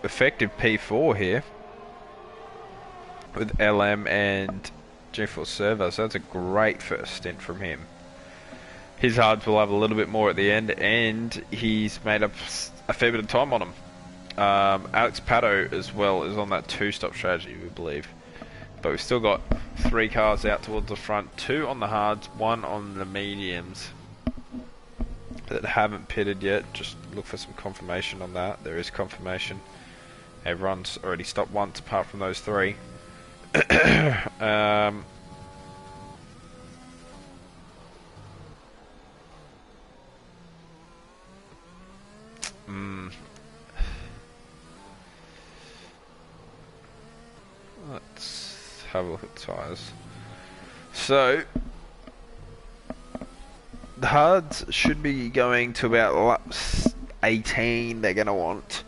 effective P4 here. With LM and G4 server, so that's a great first stint from him. His hards will have a little bit more at the end, and he's made up a fair bit of time on him. Alex Pato as well is on that two-stop strategy, we believe. But we've still got 3 cars out towards the front, 2 on the hards, 1 on the mediums that haven't pitted yet. Just look for some confirmation on that. There is confirmation. Everyone's already stopped once apart from those 3. Let's have a look at tyres. So the hards should be going to about lap 18. They're going to want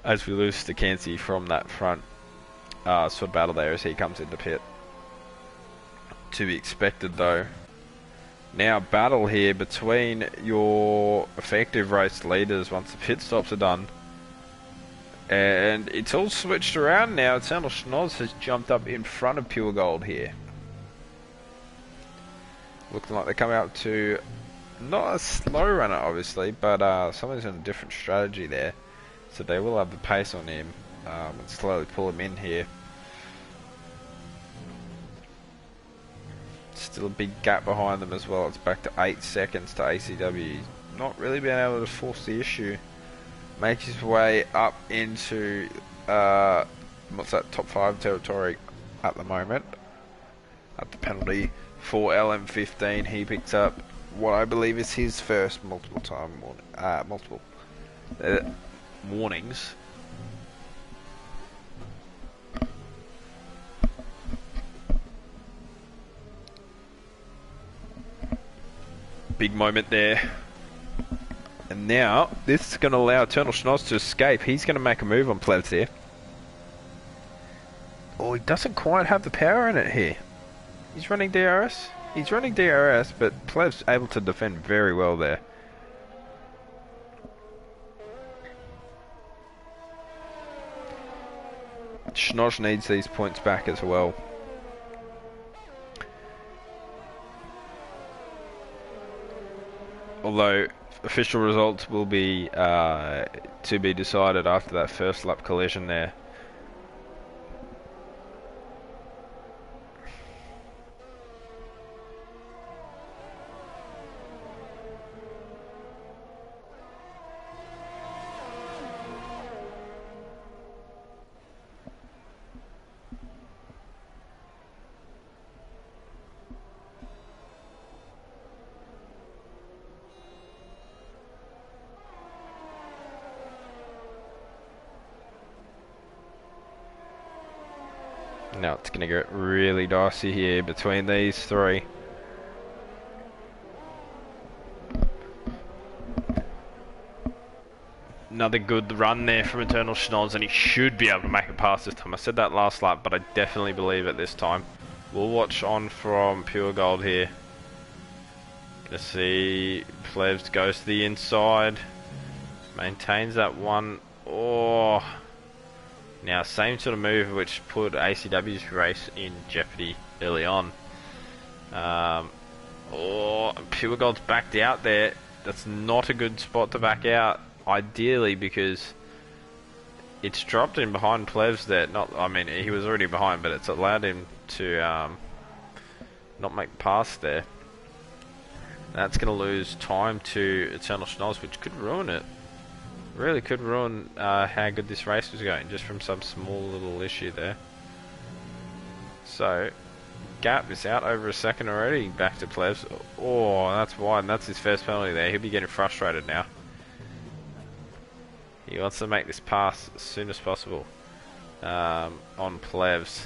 as we lose Stakansi from that front sort of battle there as he comes into pit. To be expected though. Now battle here between your effective race leaders once the pit stops are done. And it's all switched around now. Eternal Schnoz has jumped up in front of Pure Gold here. Looking like they're coming up to not a slow runner obviously, but someone's on a different strategy there. So they will have the pace on him and slowly pull him in here. Still a big gap behind them as well. It's back to 8 seconds to ACW. Not really being able to force the issue. Makes his way up into what's that, top 5 territory at the moment. At the penalty for LM15, he picks up what I believe is his first multiple warnings. Big moment there. And now, this is going to allow Eternal Schnoz to escape. He's going to make a move on Plevs here. Oh, he doesn't quite have the power in it here. He's running DRS. He's running DRS, but Plevs able to defend very well there. Schnoz needs these points back as well. Although official results will be to be decided after that first lap collision there. Now it's going to get really dicey here between these three. Another good run there from Eternal Schnoz, and he should be able to make it past this time. I said that last lap, but I definitely believe it this time. We'll watch on from Pure Gold here. Gonna see Plevs goes to the inside. Maintains that one. Oh. Now, same sort of move which put ACW's race in jeopardy early on. Oh, Pure Gold's backed out there. That's not a good spot to back out, ideally, because it's dropped him behind Plevs there. I mean, he was already behind, but it's allowed him to not make pass there. That's going to lose time to Eternal Schnoz, which could ruin it. Really could ruin how good this race was going, just from some small little issue there. So, gap is out over a second already, back to Plevs. Oh, that's wide, and that's his first penalty there. He'll be getting frustrated now. He wants to make this pass as soon as possible on Plevs.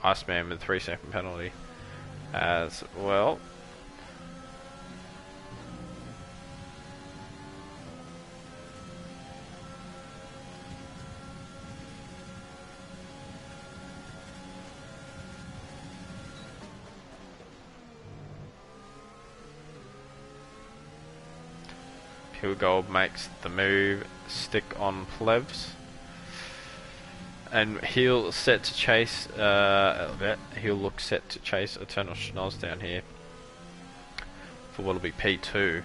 Iceman with a 3-second penalty as well. Pure Gold makes the move, stick on Plevs. And he'll set to chase, he'll look set to chase Eternal Schnoz down here for what'll be P2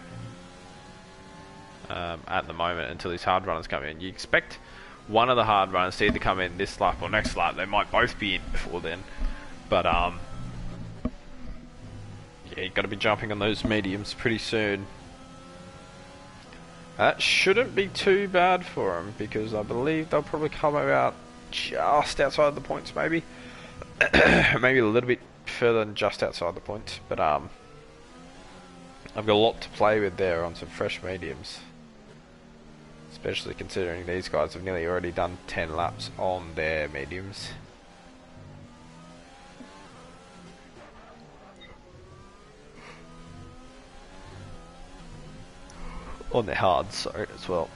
at the moment until his hard runners come in. You expect one of the hard runners to either come in this lap or next lap. They might both be in before then, but yeah, you've got to be jumping on those mediums pretty soon. That shouldn't be too bad for him, because I believe they'll probably come about just outside the points, maybe. Maybe a little bit further than just outside the points, but I've got a lot to play with there on some fresh mediums, especially considering these guys have nearly already done 10 laps on their mediums. On their hards, sorry, as well.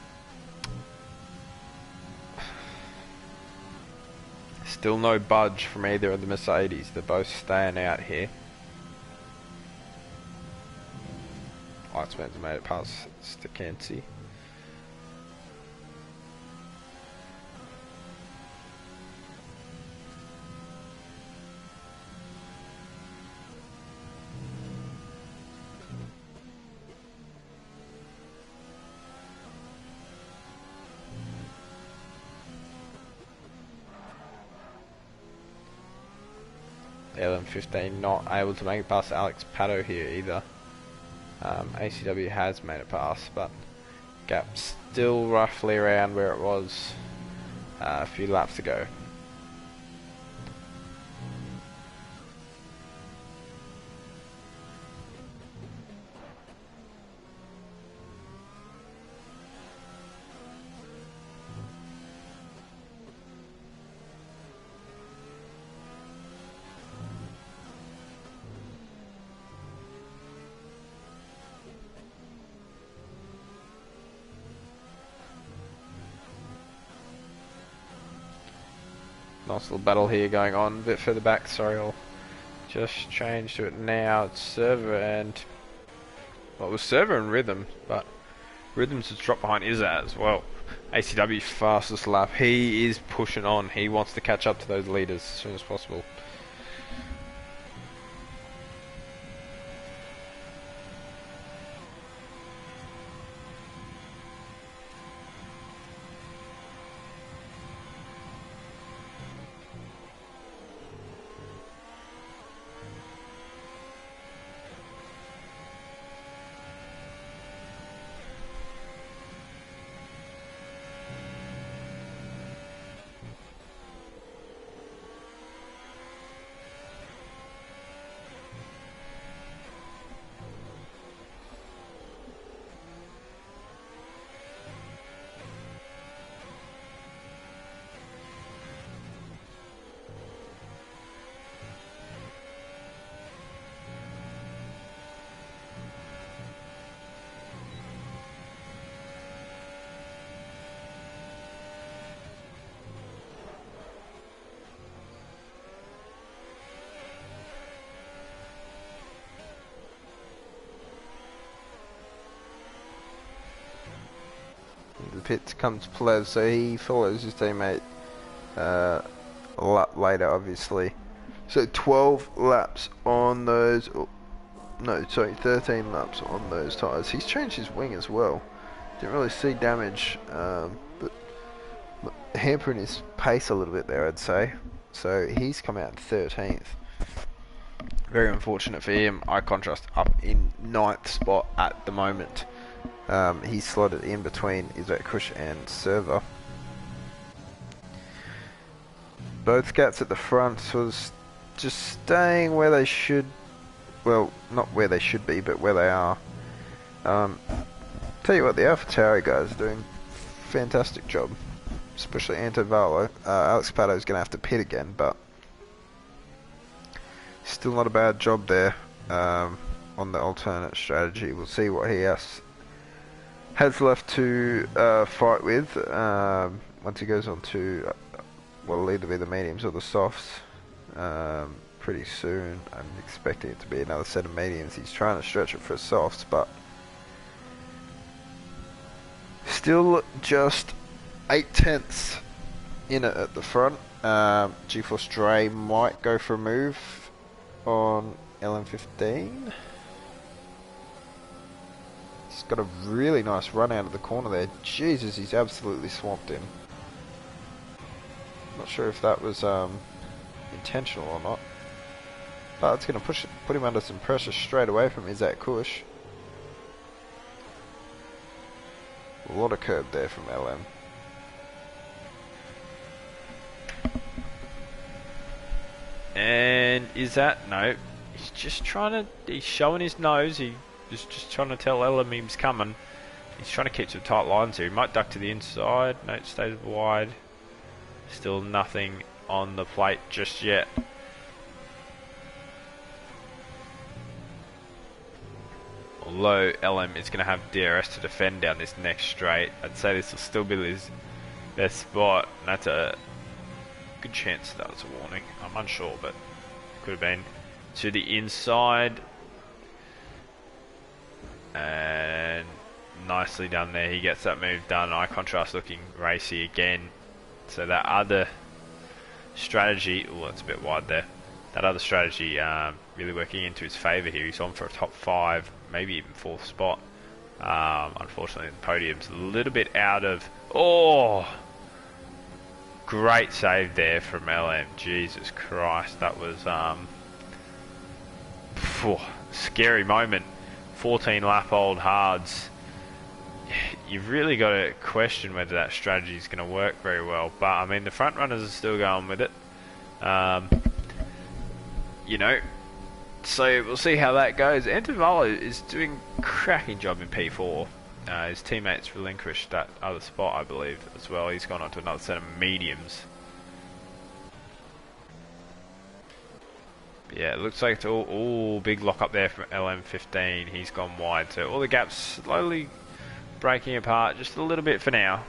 Still no budge from either of the Mercedes. They're both staying out here. Iceman's made it past Stakansi. LM15 not able to make it past Alex Pato here either. ACW has made it past, but gap still roughly around where it was a few laps ago. Nice little battle here going on. A bit further back, sorry, I'll just change to it now. It's Server and... well, it was Server and Rhythm, but Rhythm's just dropped behind Izzat as well. ACW's fastest lap. He is pushing on. He wants to catch up to those leaders as soon as possible. The pits comes Plev, so he follows his teammate a lap later, obviously. So 12 laps on those, no, sorry, 13 laps on those tyres. He's changed his wing as well. Didn't really see damage, but hampering his pace a little bit there, I'd say. So he's come out 13th. Very unfortunate for him. I contrast up in 9th spot at the moment. He's slotted in between Izak Kush and Server. Both Gats at the front was just staying where they should, well, not where they should be, but where they are. Tell you what, the AlphaTauri guys are doing a fantastic job, especially Anto Valo. Alex Pato is going to have to pit again, but still not a bad job there on the alternate strategy. We'll see what he has left to fight with once he goes on to what will either be the mediums or the softs pretty soon. I'm expecting it to be another set of mediums. He's trying to stretch it for softs, but still just 8/10 in it at the front. GeForce Dre might go for a move on LM15. He's got a really nice run out of the corner there. Jesus, he's absolutely swamped him. Not sure if that was intentional or not. But it's going to put him under some pressure straight away from Izak Kush. A lot of curb there from LM. And is that, no, he's just trying to, he's showing his nose, he's just trying to tell LM he's coming. He's trying to keep some tight lines here. He might duck to the inside, no, it stays wide. Still nothing on the plate just yet. Although LM is going to have DRS to defend down this next straight, I'd say this will still be his best spot. And that's a good chance that was a warning. I'm unsure, but could have been. To the inside. And nicely done there. He gets that move done. Eye contrast looking racy again. So that other strategy, oh, that's a bit wide there. That other strategy really working into his favour here. He's on for a top 5, maybe even 4th spot. Unfortunately, the podium's a little bit out of... Oh! Great save there from LM. Jesus Christ, that was... scary moment. 14 lap old hards. You've really got to question whether that strategy is going to work very well. But, I mean, the front runners are still going with it. You know, so we'll see how that goes. Intervallo is doing a cracking job in P4. His teammates relinquished that other spot, I believe, as well. He's gone on to another set of mediums. But yeah, it looks like it's all big lock up there from LM15. He's gone wide, so all the gaps slowly breaking apart just a little bit for now.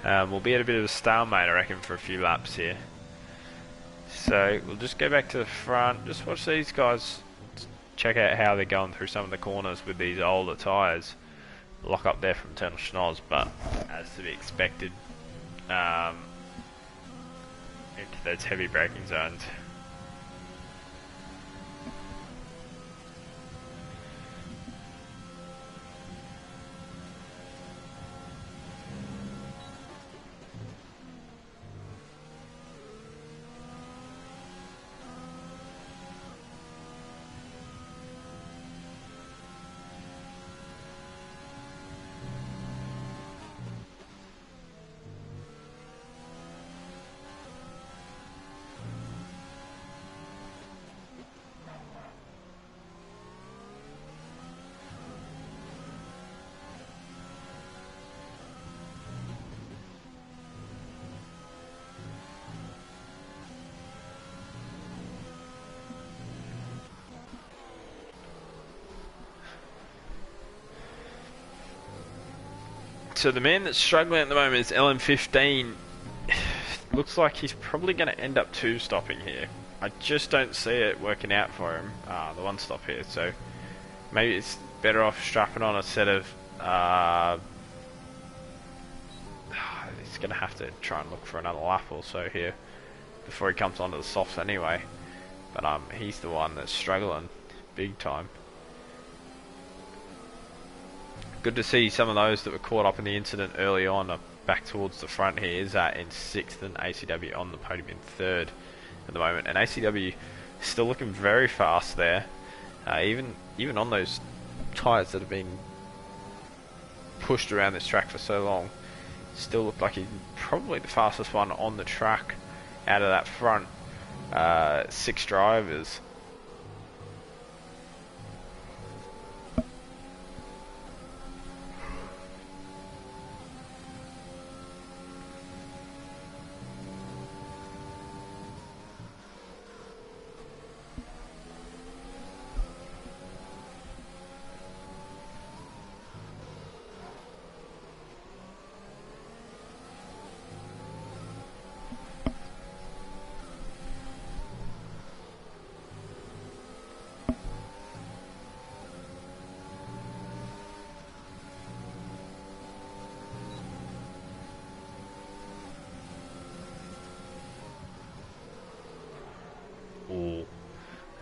We'll be at a bit of a stalemate, I reckon, for a few laps here. So we'll just go back to the front, just watch these guys, check out how they're going through some of the corners with these older tyres. Lock up there from Eternal Schnoz, but as to be expected, into those heavy braking zones. So the man that's struggling at the moment is LM15. Looks like he's probably going to end up 2-stopping here. I just don't see it working out for him, the 1-stop here. So maybe it's better off strapping on a set of... he's going to have to try and look for another lap or so here before he comes onto the softs anyway. But he's the one that's struggling big time. Good to see some of those that were caught up in the incident early on are back towards the front here. Zat in 6th and ACW on the podium in 3rd at the moment. And ACW still looking very fast there. Even on those tyres that have been pushed around this track for so long, still look like he's probably the fastest one on the track out of that front 6 drivers.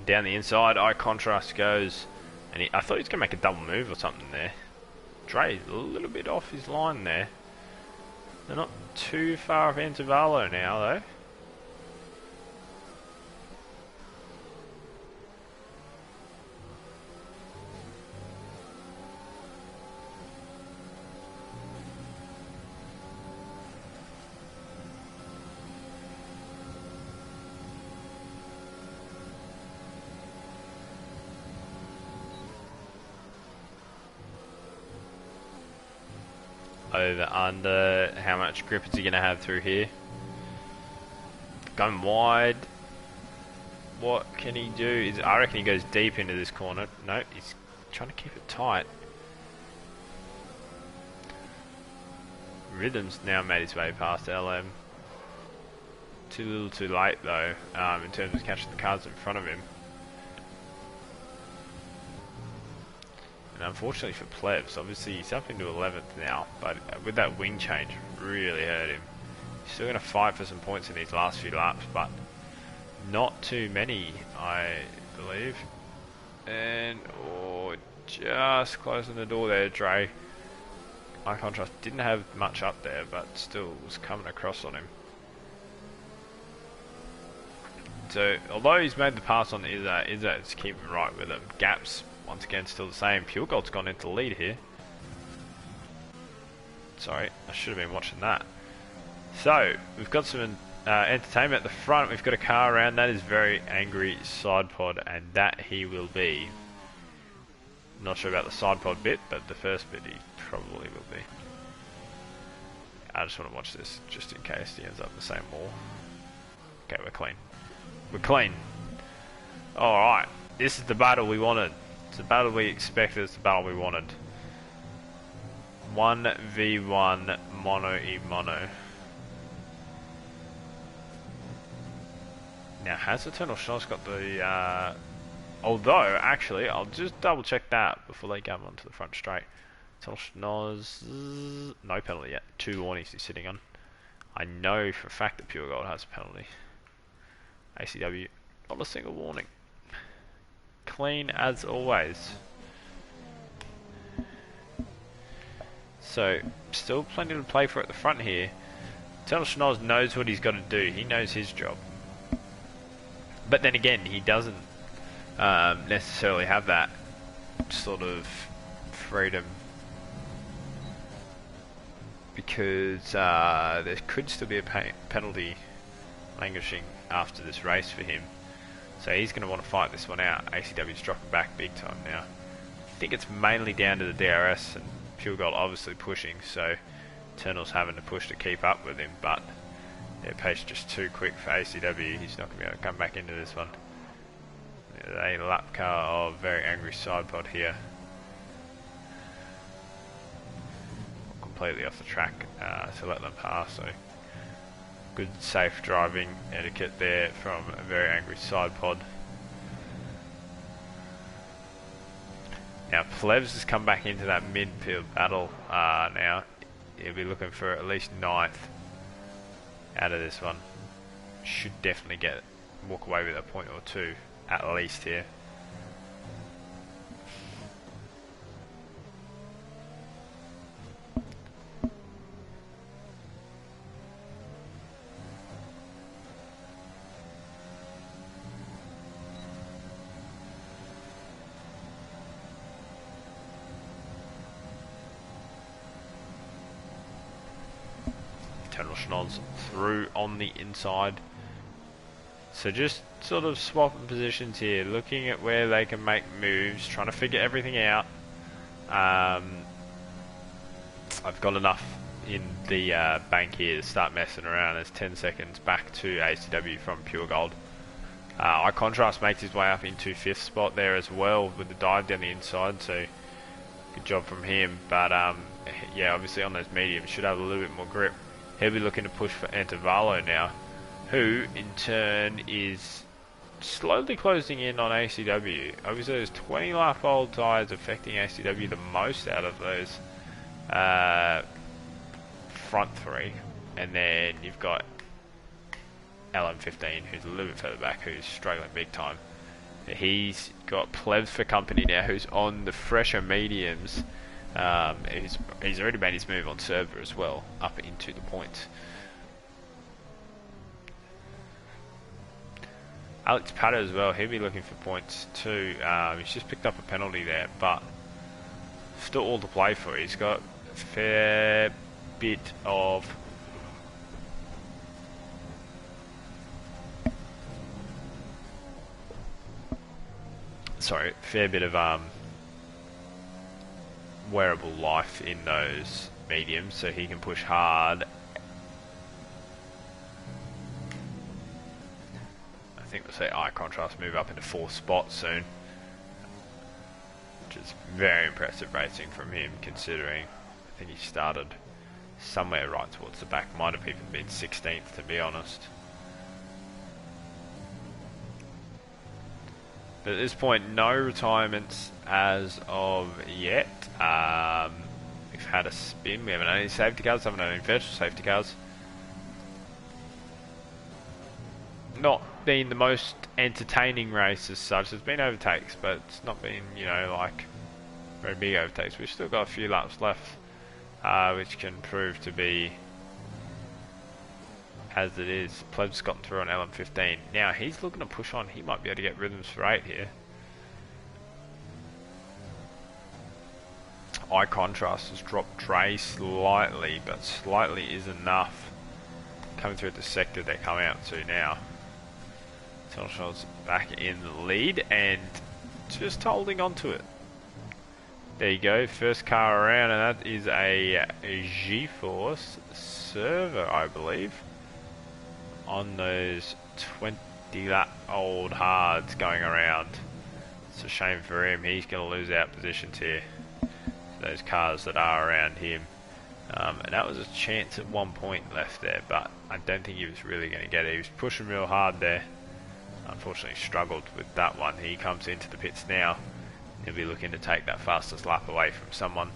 Down the inside, eye contrast goes, and I thought he was going to make a double move or something there. Dre's a little bit off his line there. They're not too far off Intervallo now though. Over under, how much grip is he going to have through here? Going wide. What can he do? I reckon he goes deep into this corner. No, he's trying to keep it tight. Rhythm's now made his way past LM. Too little too late though, in terms of catching the cars in front of him. And unfortunately for Plebs, obviously he's up into 11th now, but with that wing change, really hurt him. He's still going to fight for some points in these last few laps, but not too many, I believe. And, oh, just closing the door there, Dre. High contrast didn't have much up there, but still was coming across on him. So, although he's made the pass on Izzat's keeping right with him. Gaps, once again, still the same. Pure Gold's gone into the lead here. Sorry, I should have been watching that. So, we've got some entertainment at the front. We've got a car around. That is Very Angry Side Pod, and that he will be. Not sure about the side pod bit, but the first bit he probably will be. I just want to watch this, just in case he ends up in the same wall. Okay, we're clean. We're clean. Alright, this is the battle we wanted. It's the battle we expected, it's the battle we wanted. 1v1 mono-e-mono. Now, has Eternal Schnoz got the... although, actually, I'll just double check that before they come onto the front straight. Eternal Schnoz... no penalty yet. 2 warnings he's sitting on. I know for a fact that Pure Gold has a penalty. ACW, not a single warning. Clean as always. So, still plenty to play for at the front here. Eternal Schnoz knows what he's got to do. He knows his job. But then again, he doesn't necessarily have that sort of freedom. Because there could still be a penalty languishing after this race for him. So he's going to want to fight this one out. ACW's dropping back big time now. I think it's mainly down to the DRS and Pure Gold obviously pushing, so Eternal's having to push to keep up with him, but their pace just too quick for ACW. He's not going to be able to come back into this one. There's a lap car of Very Angry Side Pod here. Completely off the track to let them pass, so good safe driving etiquette there from a Very Angry Side Pod. Now Plebs has come back into that midfield battle now. He'll be looking for at least 9th out of this one. Should definitely walk away with a point or two at least here. Eternal Schnoz through on the inside. So just sort of swapping positions here, looking at where they can make moves, trying to figure everything out. I've got enough in the bank here to start messing around. There's 10 seconds back to ACW from Pure Gold. Eye Contrast makes his way up into 5th spot there as well with the dive down the inside, so good job from him. But yeah, obviously on those mediums should have a little bit more grip. He'll be looking to push for Antivalo now, who in turn is slowly closing in on ACW. Obviously there's 20 lap old tyres affecting ACW the most out of those front 3, and then you've got LM15 who's a little bit further back, who's struggling big time. He's got Plebs for company now, who's on the fresher mediums. He's already made his move on server as well, up into the points. Alex Patter as well, he'll be looking for points too. He's just picked up a penalty there, but still all to play for. He's got a fair bit of wearable life in those mediums, so he can push hard. I think we'll see Eye Contrast move up into 4th spot soon. which is very impressive racing from him, considering I think he started somewhere right towards the back. Might have even been 16th, to be honest. But at this point, no retirements as of yet. We've had a spin. We haven't had any safety cars. Haven't had any virtual safety cars. Not been the most entertaining race as such. There's been overtakes, but it's not been, you know, like very big overtakes. We've still got a few laps left, which can prove to be as it is. Pleb's gotten through on LM15. Now he's looking to push on. He might be able to get rhythms for 8 here. Eye contrast has dropped Dre slightly, but slightly is enough. Coming through the sector they come out to now. Telsha's back in the lead and just holding on to it. There you go, first car around, and that is a GeForce server, I believe, on those 20-lap-old hards going around. It's a shame for him. He's going to lose out positions here. Those cars that are around him. And that was a chance at 1 point left there, but I don't think he was really going to get it. He was pushing real hard there. Unfortunately struggled with that one. He comes into the pits now. He'll be looking to take that fastest lap away from someone.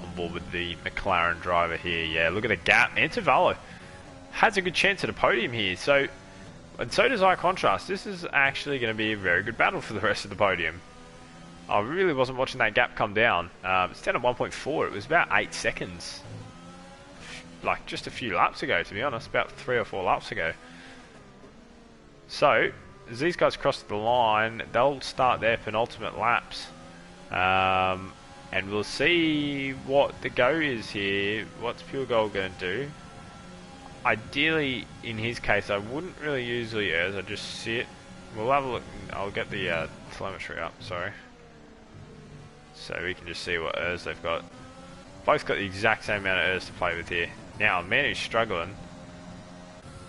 On board with the McLaren driver here. Yeah, look at the gap. Antivallo has a good chance at a podium here. So, and so does Eye Contrast. This is actually going to be a very good battle for the rest of the podium. I really wasn't watching that gap come down. It's down at 1.4. It was about 8 seconds. Like just a few laps ago, to be honest. About 3 or 4 laps ago. So, as these guys cross the line, they'll start their penultimate laps. And we'll see what the go is here. What's Pure Gold going to do? Ideally, in his case, I wouldn't really use the ERS. I'd just sit. We'll have a look. I'll get the telemetry up, sorry. So we can just see what ERS they've got. Both got the exact same amount of ERS to play with here. Now, the man who's struggling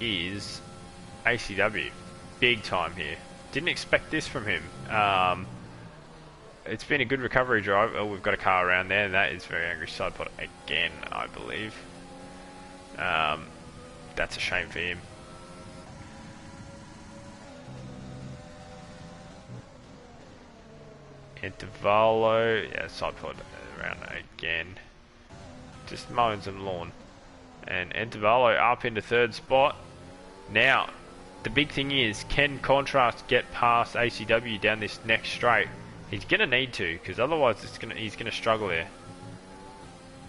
is ACW. Big time here. Didn't expect this from him. It's been a good recovery drive. Oh, we've got a car around there, and that is very angry side pod again, I believe. That's a shame for him. Intervalo, yeah, side pod around again. Just mowing some lawn. And Intervalo up into 3rd spot. Now, the big thing is, can Contrast get past ACW down this next straight? He's going to need to, because otherwise he's going to struggle there.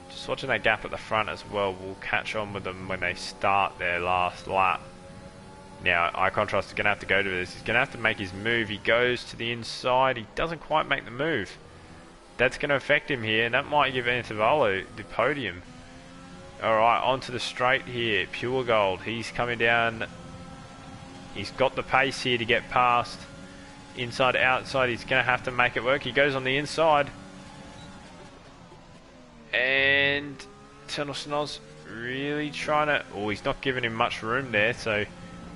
Just watching that gap at the front as well will catch on with them when they start their last lap. Now, Eye Contrast is going to have to go to this. He's going to have to make his move. He goes to the inside. He doesn't quite make the move. That's going to affect him here, and that might give Intervalo the podium. Alright, onto the straight here. Pure Gold. He's coming down. He's got the pace here to get past. Inside, outside. He's going to have to make it work. He goes on the inside. And Eternal Snoz really trying to... Oh, he's not giving him much room there, so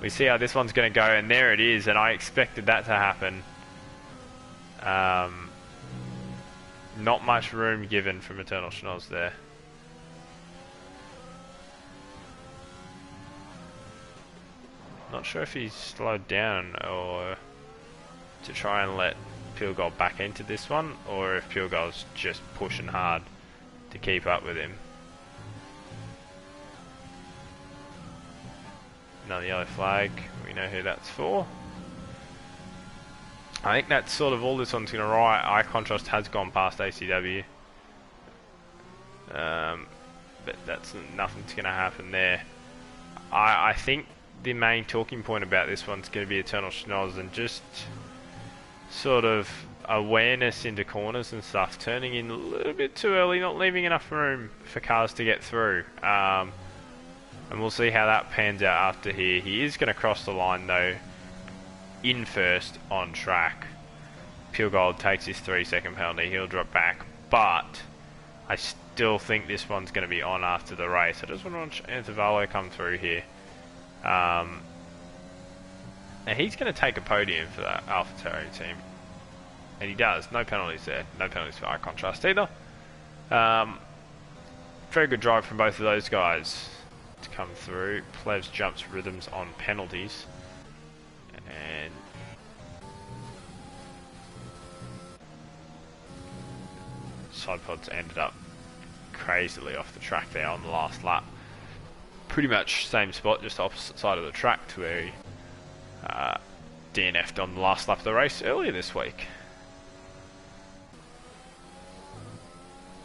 we see how this one's going to go, and there it is, and I expected that to happen. Not much room given from Eternal Schnoz there. Not sure if he's slowed down or to try and let Pure Gold back into this one, or if Pure Gold's just pushing hard to keep up with him. Another yellow flag, we know who that's for. I think that's sort of all this one's going to write. Eye Contrast has gone past ACW. But that's nothing's going to happen there. I think the main talking point about this one's going to be Eternal Schnoz and just sort of awareness into corners and stuff. Turning in a little bit too early, not leaving enough room for cars to get through. And we'll see how that pans out after here. He is going to cross the line though, in first on track. Pure Gold takes his 3-second penalty. He'll drop back, but I still think this one's going to be on after the race. I just want to watch Intervalo come through here. Now he's going to take a podium for that AlphaTauri team. And he does. No penalties there. No penalties for eye contrast either. Very good drive from both of those guys to come through. Plevs jumps rhythms on penalties. And side pods ended up crazily off the track there on the last lap. Pretty much same spot, just opposite side of the track to where he DNF'd on the last lap of the race earlier this week.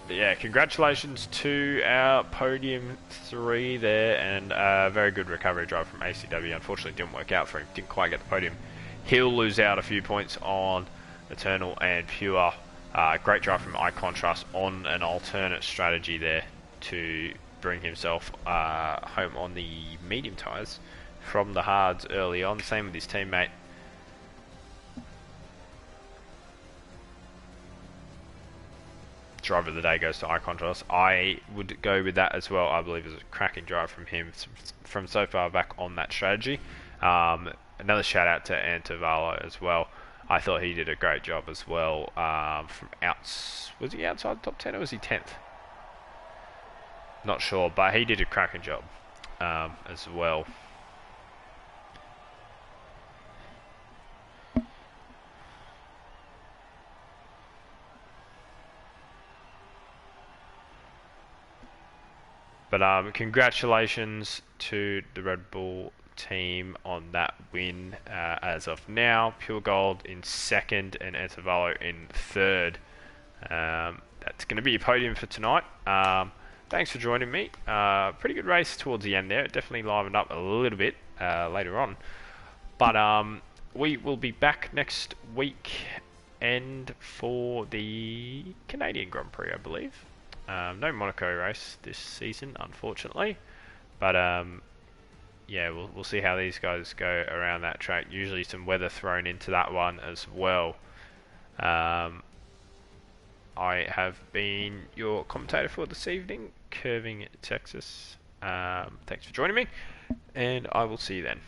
But yeah, congratulations to our podium 3 there, and a very good recovery drive from ACW. Unfortunately, didn't work out for him. Didn't quite get the podium. He'll lose out a few points on Eternal and Pure. Great drive from Eye Contrast on an alternate strategy there to bring himself home on the medium tyres from the hards early on. Same with his teammate. Driver of the day goes to Eye Contrast. I would go with that as well. I believe it's a cracking drive from him from so far back on that strategy. Another shout out to Antivalo as well. I thought he did a great job as well. Was he outside the top 10 or was he 10th? Not sure, but he did a cracking job as well. But congratulations to the Red Bull team on that win as of now. Pure Gold in second and Antivalo in third. That's going to be a podium for tonight. Thanks for joining me. Pretty good race towards the end there. It definitely livened up a little bit later on. But we will be back next week and for the Canadian Grand Prix, I believe. No Monaco race this season, unfortunately. But yeah, we'll see how these guys go around that track. Usually some weather thrown into that one as well. I have been your commentator for this evening, Curving Texas. Thanks for joining me, and I will see you then.